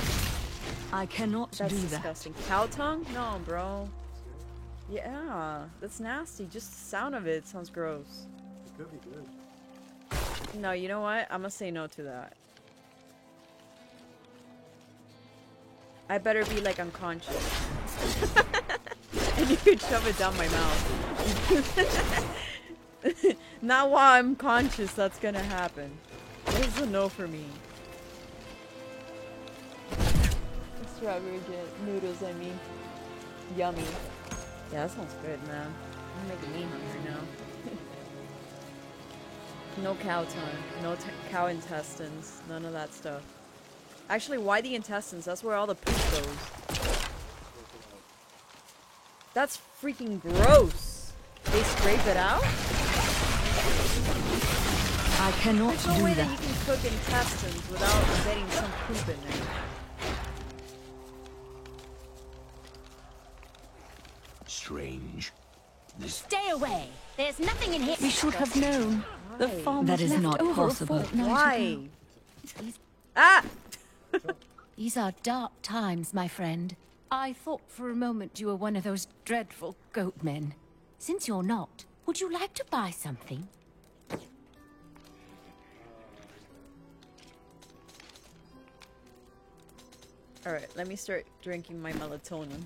I cannot That's do disgusting. Cow tongue? No, bro. Yeah, that's nasty. Just the sound of it sounds gross. It could be good. No, you know what? I'm gonna say no to that. I better be like unconscious. And you could shove it down my mouth. Not while I'm conscious, that's gonna happen. This is a no for me. Strawberry noodles, I mean. Yummy. Yeah, that sounds good, man. You're making me hungry now. No cow tongue, no cow intestines, none of that stuff. Actually, why the intestines? That's where all the poop goes. That's freaking gross. They scrape it out? I cannot There's no do way that. that you can cook intestines without getting some poop in there. Strange. Stay away! There's nothing in here. We should have known. The farm That was is left not over a possible. fortnight Why? ago. Ah! These are dark times, my friend. I thought for a moment you were one of those dreadful goat men. Since you're not, would you like to buy something? Alright, let me start drinking my melatonin.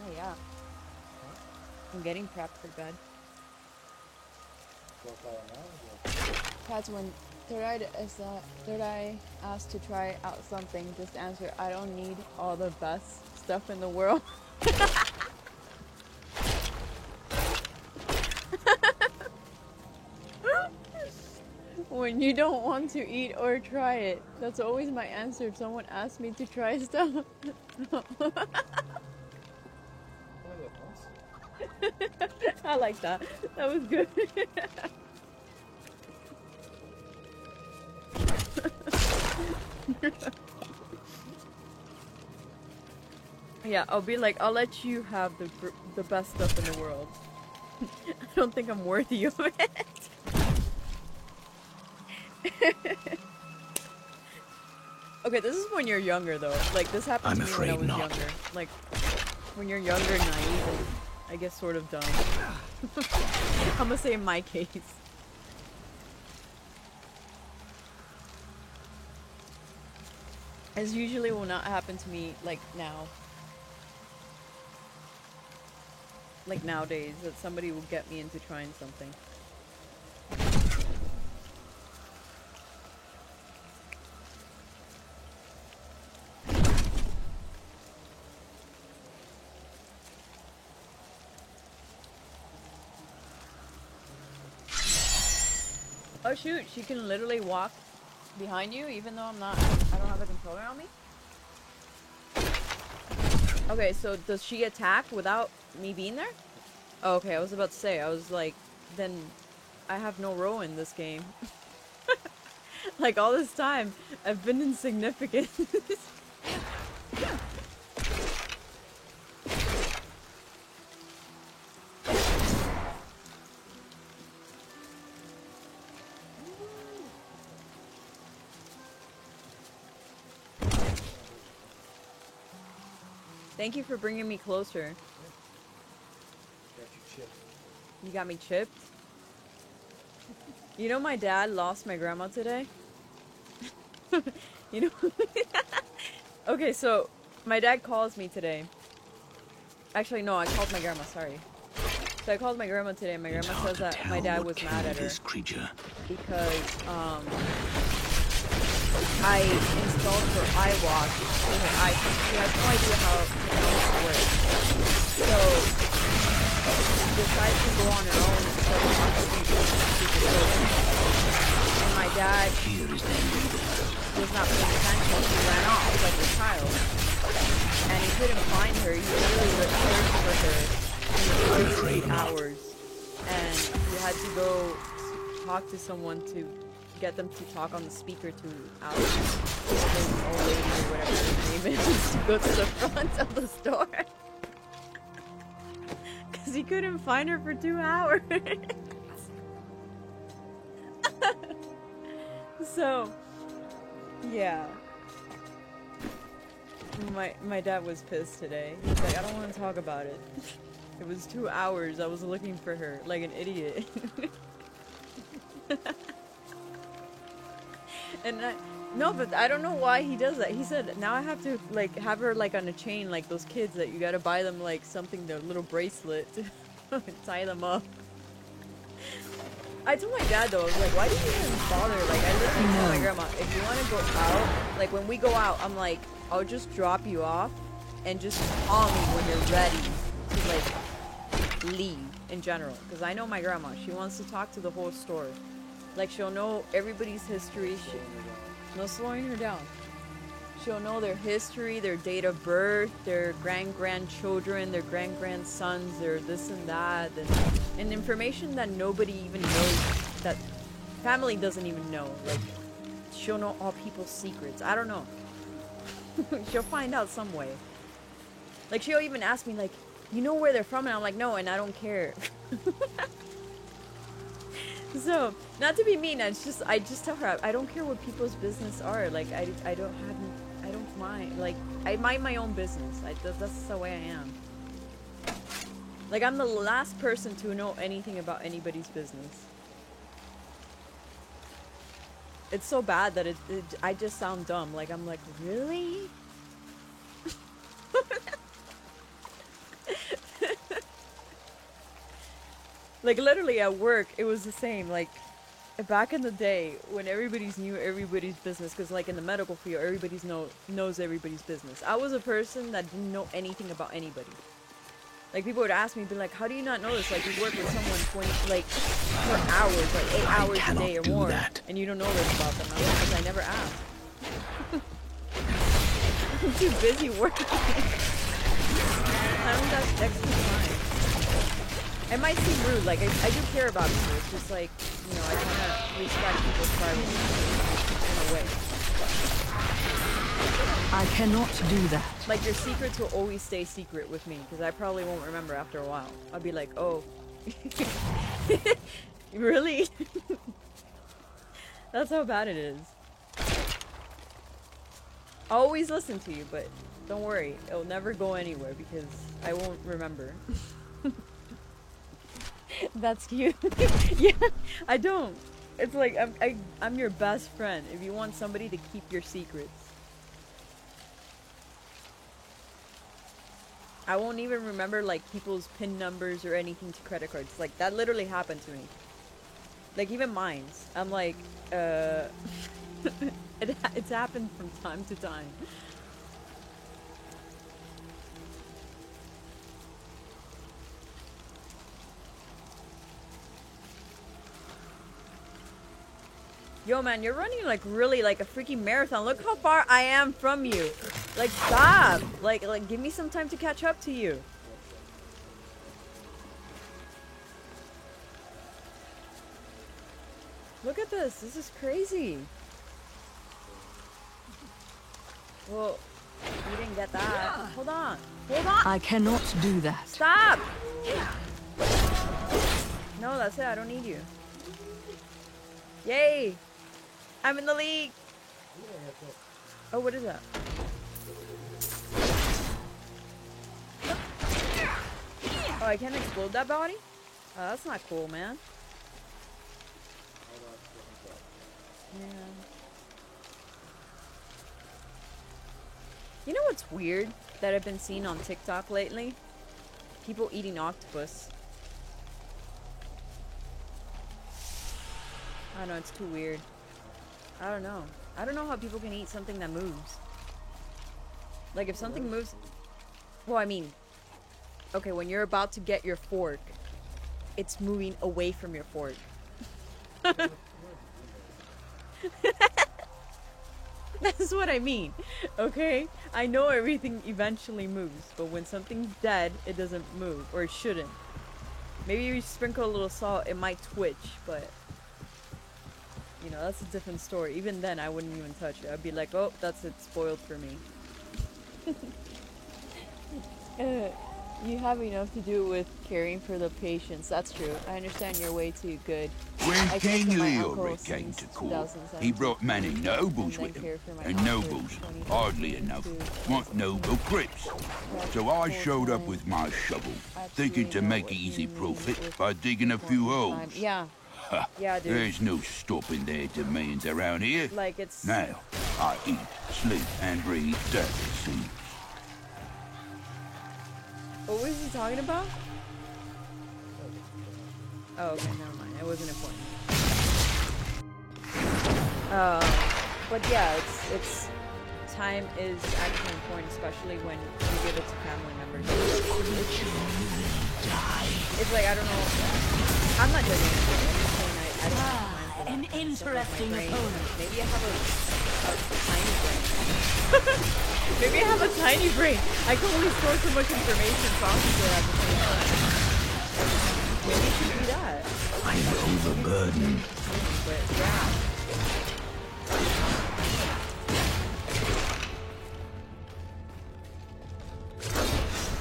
Oh yeah. I'm getting prepped for bed. That's when third eye asked to try out something, just answer, I don't need all the best stuff in the world. When you don't want to eat or try it, that's always my answer if someone asks me to try stuff. I like that. That was good. Yeah, I'll be like, I'll let you have the best stuff in the world. I don't think I'm worthy of it. Okay, this is when you're younger though. Like this happened to me when I was younger. Like when you're younger, naive, and I guess sort of dumb. I'm gonna say in my case. As usually will not happen to me like now. Like nowadays, that somebody will get me into trying something. Oh shoot, she can literally walk behind you even though I don't have a controller on me? Okay, so does she attack without me being there? Oh, okay, I was about to say, I was like, then I have no role in this game. Like all this time, I've been insignificant. Thank you for bringing me closer. You got me chipped? You know my dad lost my grandma today? You know? Okay, so my dad calls me today. Actually, no, I called my grandma, sorry. So I called my grandma today and my grandma says that my dad was mad at her. Because, I installed her iWatch to her iPhone. She has no idea how technology works. So she decided to go on her own and start watching stupid videos. And my dad was not paying attention. He ran off like a child. And he couldn't find her. He literally searched for her in 3 hours. And he had to go talk to someone to get them to talk on the speaker to Alex, the old lady or whatever her name is, to go to the front of the store. Because he couldn't find her for 2 hours. So, yeah. My dad was pissed today. He's like, I don't want to talk about it. It was 2 hours. I was looking for her like an idiot. And no, but I don't know why he does that. He said, now I have to, like, have her, like, on a chain, like those kids that you gotta buy them, like, something, their little bracelet to tie them up. I told my dad, though, I was like, why do you even bother? Like, I literally told my grandma, if you want to go out, like, when we go out, I'm like, I'll just drop you off and just call me when you're ready to, like, leave in general. Because I know my grandma, she wants to talk to the whole store. Like, she'll know everybody's history. No slowing her down. She'll know their history, their date of birth, their grandchildren, their grandsons, their this and that, and information that nobody even knows, that family doesn't even know. Like, she'll know all people's secrets. I don't know. She'll find out some way. Like, she'll even ask me, like, you know where they're from? And I'm like, no, and I don't care. So, not to be mean, I just tell her, I don't care what people's business are. Like, I don't mind. Like, I mind my own business. That's the way I am. Like, I'm the last person to know anything about anybody's business. It's so bad that I just sound dumb. Like, I'm like, really? Like, literally at work, it was the same. Like, back in the day, when everybody's knew everybody's business, because, like, in the medical field, everybody knows everybody's business. I was a person that didn't know anything about anybody. Like, people would ask me, be like, how do you not know this? Like, you work with someone for hours, like 8 hours a day or more, and you don't know this about them. I'm like, because I never asked. I'm too busy working. I don't have extra time. It might seem rude, like, I do care about people. It's just like, you know, I kind of respect people's privacy in a way. I cannot do that. Like, your secrets will always stay secret with me, because I probably won't remember after a while. I'll be like, oh. Really? That's how bad it is. I'll always listen to you, but don't worry. It'll never go anywhere, because I won't remember. That's cute. Yeah, I don't. It's like, I'm your best friend if you want somebody to keep your secrets. I won't even remember, like, people's PIN numbers or anything to credit cards. Like, that literally happened to me. Like, even mine's. I'm like, it's happened from time to time. Yo, man, you're running, like, really, like, a freaking marathon. Look how far I am from you. Like, stop. Like, give me some time to catch up to you. Look at this. This is crazy. Well, you didn't get that. Hold on. Hold on. I cannot do that. Stop. No, that's it. I don't need you. Yay. I'm in the league. Oh, what is that? Oh, I can't explode that body? Oh, that's not cool, man. Yeah. You know what's weird that I've been seeing on TikTok lately? People eating octopus. I don't know, it's too weird. I don't know. I don't know how people can eat something that moves. Like, if something moves... Well, I mean... Okay, when you're about to get your fork, it's moving away from your fork. That's what I mean, okay? I know everything eventually moves, but when something's dead, it doesn't move, or it shouldn't. Maybe if you sprinkle a little salt, it might twitch, but... You know, that's a different story. Even then, I wouldn't even touch it. I'd be like, oh, that's it, spoiled for me. You have enough to do with caring for the patients. That's true. I understand you're way too good. When King Leoric came to court, he brought many nobles with him, and nobles, oddly enough, weren't noble crips. So I showed up with my shovel, thinking to make easy profit by digging a few holes. Yeah. Yeah, dude. There's no stopping their demands around here. Like, it's... Now, I eat, sleep, and breathe dirt, see? What was he talking about? Oh, okay, never mind. It wasn't important. But yeah, it's time is actually important, especially when you give it to family members. It's like, I don't know. I'm not judging anything. I'm just saying I don't have time for that. An interesting opponent. Maybe I have a tiny brain. Maybe I have a tiny brain. I can only store so much information processor at the same time. Maybe it should be that. I'm overburdened. But yeah.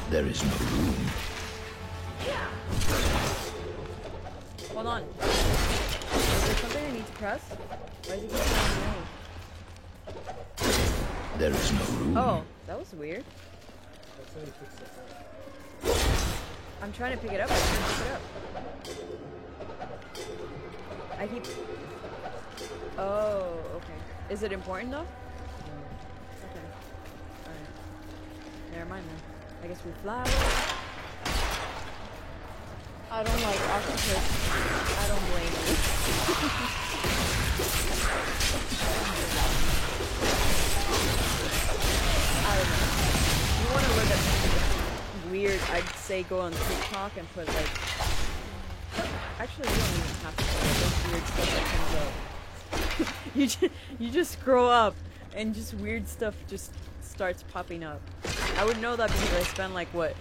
There is no room. Hold on. Is there something I need to press? Why is it keep going away? There is no room. Oh, that was weird. I'm trying to pick it up. I can't pick it up. I keep... Oh, okay. Is it important though? Okay. Alright. Never mind then. I guess we fly away. I don't like octopus. I don't blame you. I don't know. You want to look at something weird, I'd say go on TikTok and put like... Actually, you don't even have to put like this weird stuff that comes up. You just scroll up and just weird stuff just starts popping up. I would know that because I spend like what,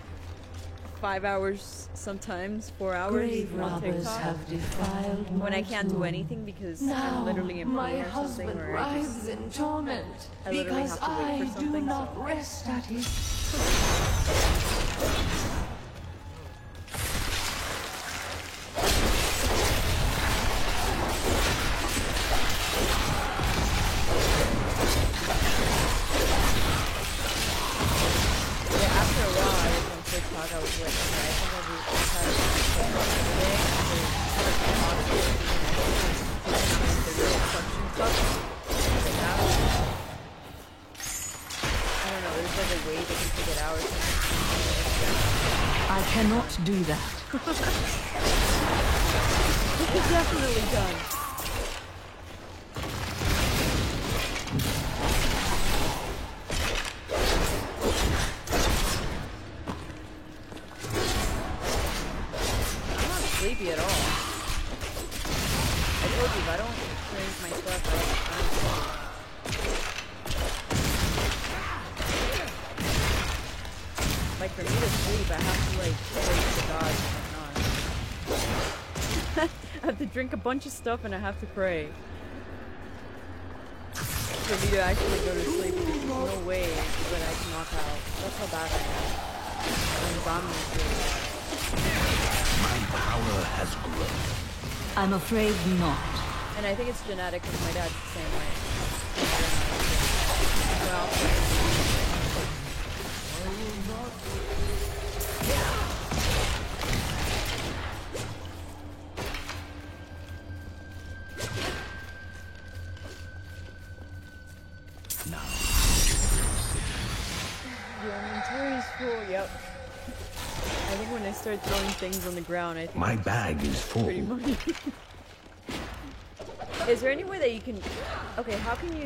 5 hours, sometimes 4 hours Grave on robbers TikTok have defiled when I my can't do tomb. anything because Now I'm literally in my pain or something, husband or I just writhes in torment I literally because have to wait I for something. do not rest at his Yeah, after a while I was on TikTok, I was like, okay, I think I'll do this kind of today. I don't know, there's like a way they can pick it out or something. I cannot do that. This is definitely done. I'm not sleepy at all. I told you, if I don't drink my stuff, I don't sleep. Like, for me to sleep, I have to, like, wait to God and whatnot. I have to drink a bunch of stuff and I have to pray. For me to actually go to sleep, there's no way that I can knock out. That's how bad I am. I'm vomiting really bad. My power has grown. I'm afraid not. And I think it's genetic because my dad's the same way. Well, your inventory's full, yep. I think when I start throwing things on the ground, I think My bag is full. pretty much. Is there any way that you can... Okay, how can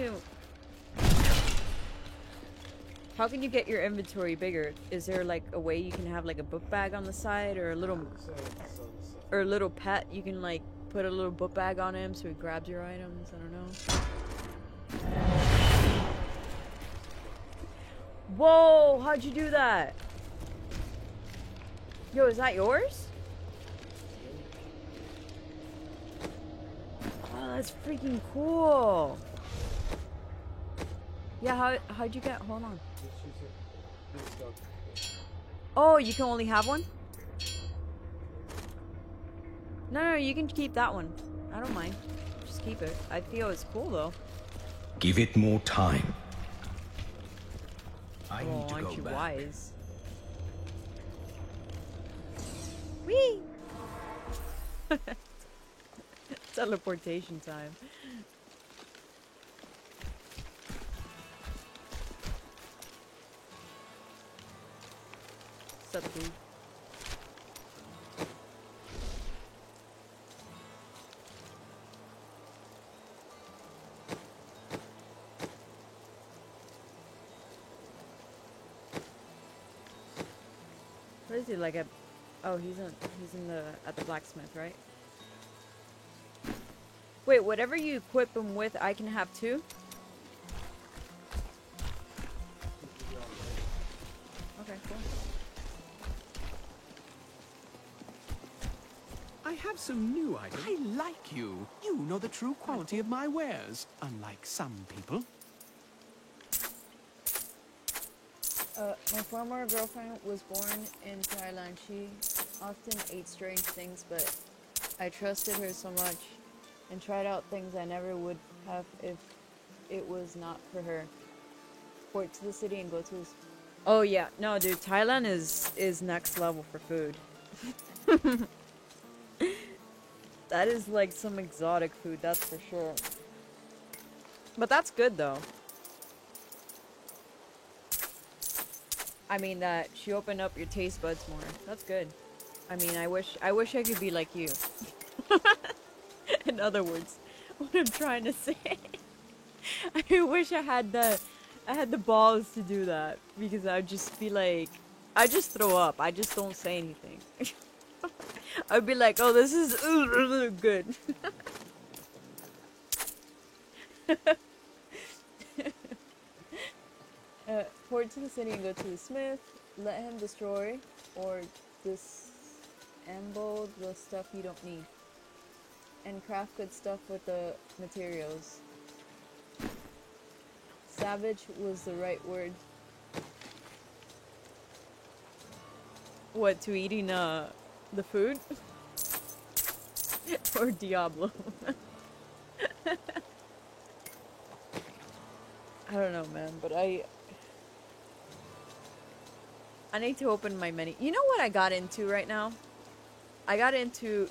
you get your inventory bigger? Is there like a way you can have like a book bag on the side or a little pet you can like put a little book bag on him so he grabs your items? I don't know. Whoa, how'd you do that? Yo, is that yours? Oh, that's freaking cool. Yeah, how'd you get, hold on. Oh, you can only have one? No, you can keep that one. I don't mind. Just keep it. I feel it's cool though. Give it more time. I Oh, need to aren't go you back. wise? Whee! Teleportation time. What's up, dude? What is he like a? Oh, he's in the at the blacksmith, right? Wait, whatever you equip him with, I can have too? Okay, cool. I have some new items. I like you. You know the true quality of my wares, unlike some people. My former girlfriend was born in Thailand. She often ate strange things, but I trusted her so much and tried out things I never would have if it was not for her. Port to the city and go to his... Oh yeah, no dude, Thailand is next level for food. That is like some exotic food, that's for sure. But that's good though. I mean that she opened up your taste buds more. That's good. I mean, I wish I could be like you. In other words, what I'm trying to say. I wish I had the balls to do that, because I'd just be like, I just throw up. I just don't say anything. I'd be like, oh, this is good. Port to the city and go to the smith. Let him destroy or disassemble the stuff you don't need. And craft good stuff with the materials. Savage was the right word. What, to eating the food? Or Diablo? I don't know, man, but I need to open my menu. You know what I got into right now? I got into...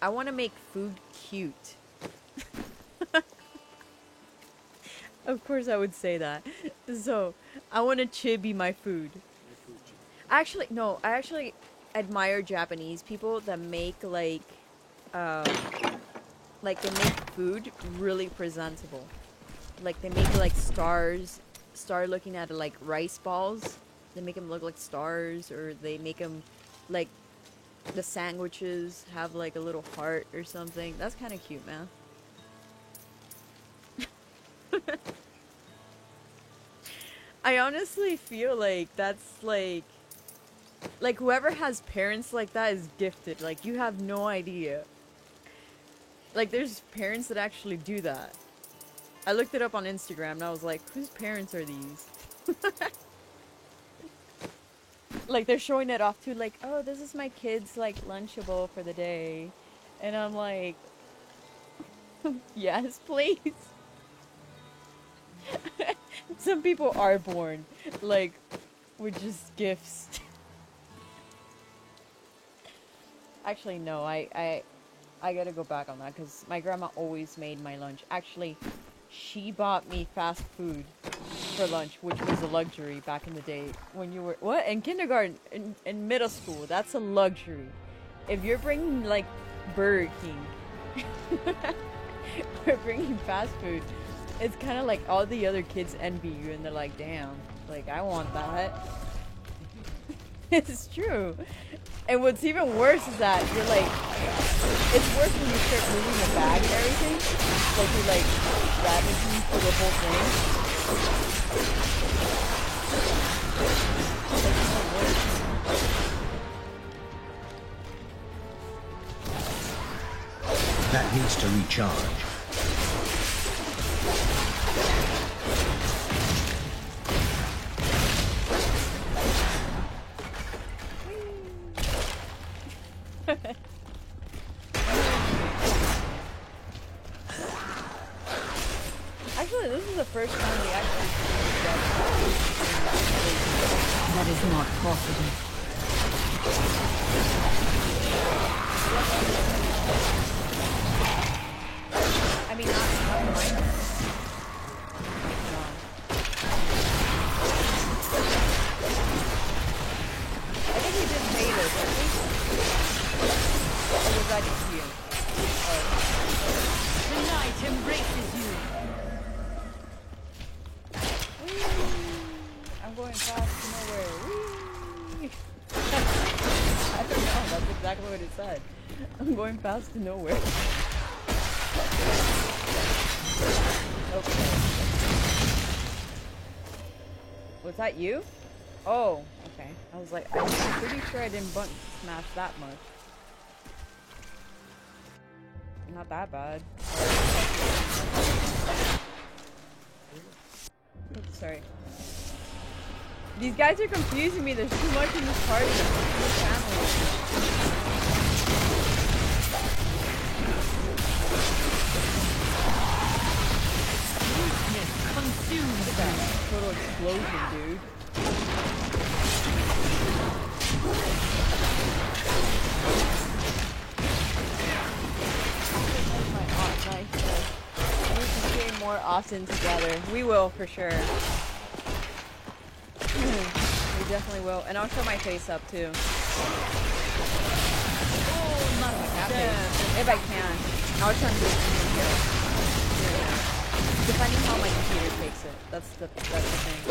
I want to make food cute. Of course I would say that. So, I want to chibi my food. Actually, no. I actually admire Japanese people that make, like they make food really presentable. Like, they make, like, stars. Star looking at, like, rice balls. They make them look like stars, or they make them, like, the sandwiches have, like, a little heart or something. That's kind of cute, man. I honestly feel like that's, like, whoever has parents like that is gifted. Like, you have no idea. Like, there's parents that actually do that. I looked it up on Instagram, and I was like, whose parents are these? Like, they're showing it off to, like, oh, this is my kid's, like, Lunchable for the day. And I'm like, yes, please. Some people are born, like, with just gifts. Actually, no, I gotta go back on that, because my grandma always made my lunch. Actually, she bought me fast food for lunch, which was a luxury back in the day when you were, what? In kindergarten, in middle school, that's a luxury. If you're bringing, like, Burger King, or bringing fast food, it's kind of like all the other kids envy you, and they're like, damn, like, I want that. It's true. And what's even worse is that you're like, it's worse when you start moving the bag and everything. Like, you're like ravaging for the whole thing. That needs to recharge. Actually, this is the first time we actually see that. That is not possible. that you? The night embraces you. I'm going fast to nowhere. Whee! I don't know, that's exactly what it said. I'm going fast to nowhere. Okay. Was that you? Oh, okay. I was like, I'm pretty sure I didn't button smash that much. Not that bad. Oops, sorry. These guys are confusing me. There's too much in this party. In this family. Consumed. Look at that total explosion, dude. We can play more often together. We will, for sure. We definitely will. And I'll show my face up, too. Oh, If I can. I'll try and do it here. Depending how my computer takes it. That's the thing.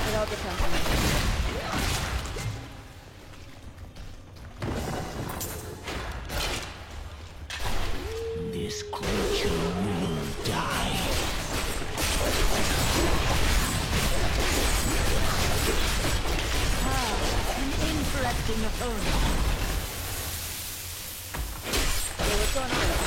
It all depends on my computer. This creature will die. An interesting opponent. Hey, what's going on? It's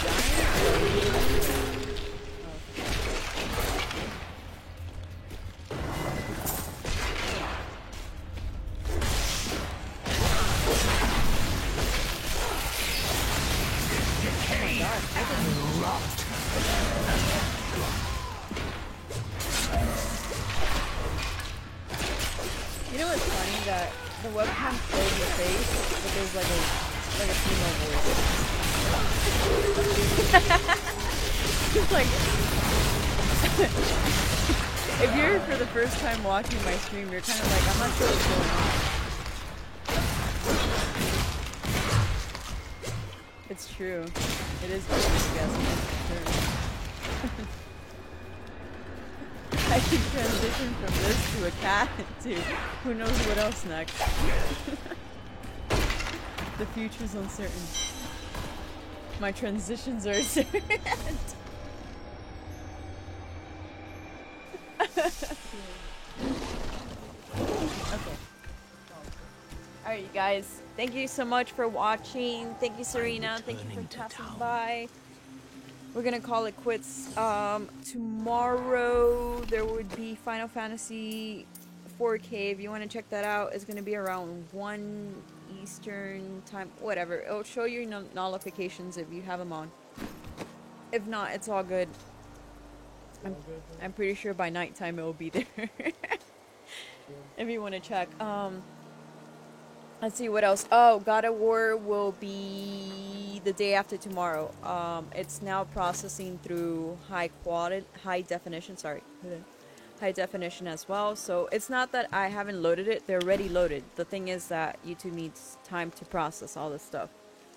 You know what's funny? That the webcam shows your face, but there's like a female voice. It's like if you're for the first time watching my stream, you're kind of like, I'm not sure what's going on. It's true. It is good to guess. I can transition from this to a cat to who knows what else next. The future's uncertain. My transitions are uncertain. Okay. Alright, you guys. Thank you so much for watching. Thank you, Serena. Thank you for passing by. We're gonna call it quits. Tomorrow there would be Final Fantasy 4K. If you want to check that out, it's gonna be around 1 Eastern time. Whatever. It'll show you notifications if you have them on. If not, it's all good. I'm pretty sure by nighttime it will be there. If you want to check. Let's see what else. Oh, God of War will be the day after tomorrow. It's now processing through high definition. Sorry, high definition as well. So it's not that I haven't loaded it; they're already loaded. The thing is that YouTube needs time to process all this stuff.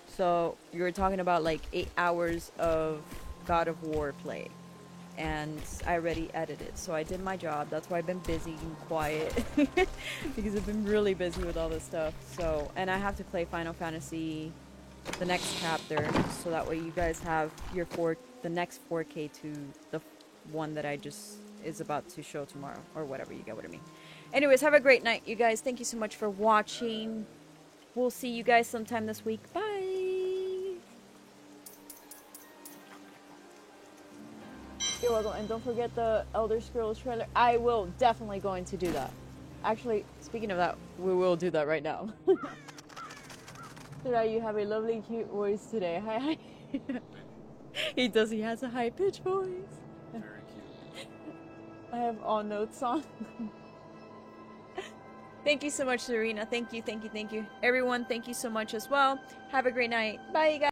So you're talking about like 8 hours of God of War play, and I already edited. So I did my job. That's why I've been busy and quiet because I've been really busy with all this stuff. So, and I have to play Final Fantasy, the next chapter, so that way you guys have your the next 4K to the one that I just is about to show tomorrow, or whatever. You get what I mean. Anyways, have a great night, you guys. Thank you so much for watching. We'll see you guys sometime this week. Bye. You're welcome, and don't forget the Elder Scrolls trailer. I will definitely going to do that. Actually, speaking of that, we will do that right now. Today you have a lovely, cute voice today. Hi. He does. He has a high-pitched voice. Very cute. I have all notes on. Thank you so much, Serena. Thank you. Everyone, thank you so much as well. Have a great night. Bye, you guys.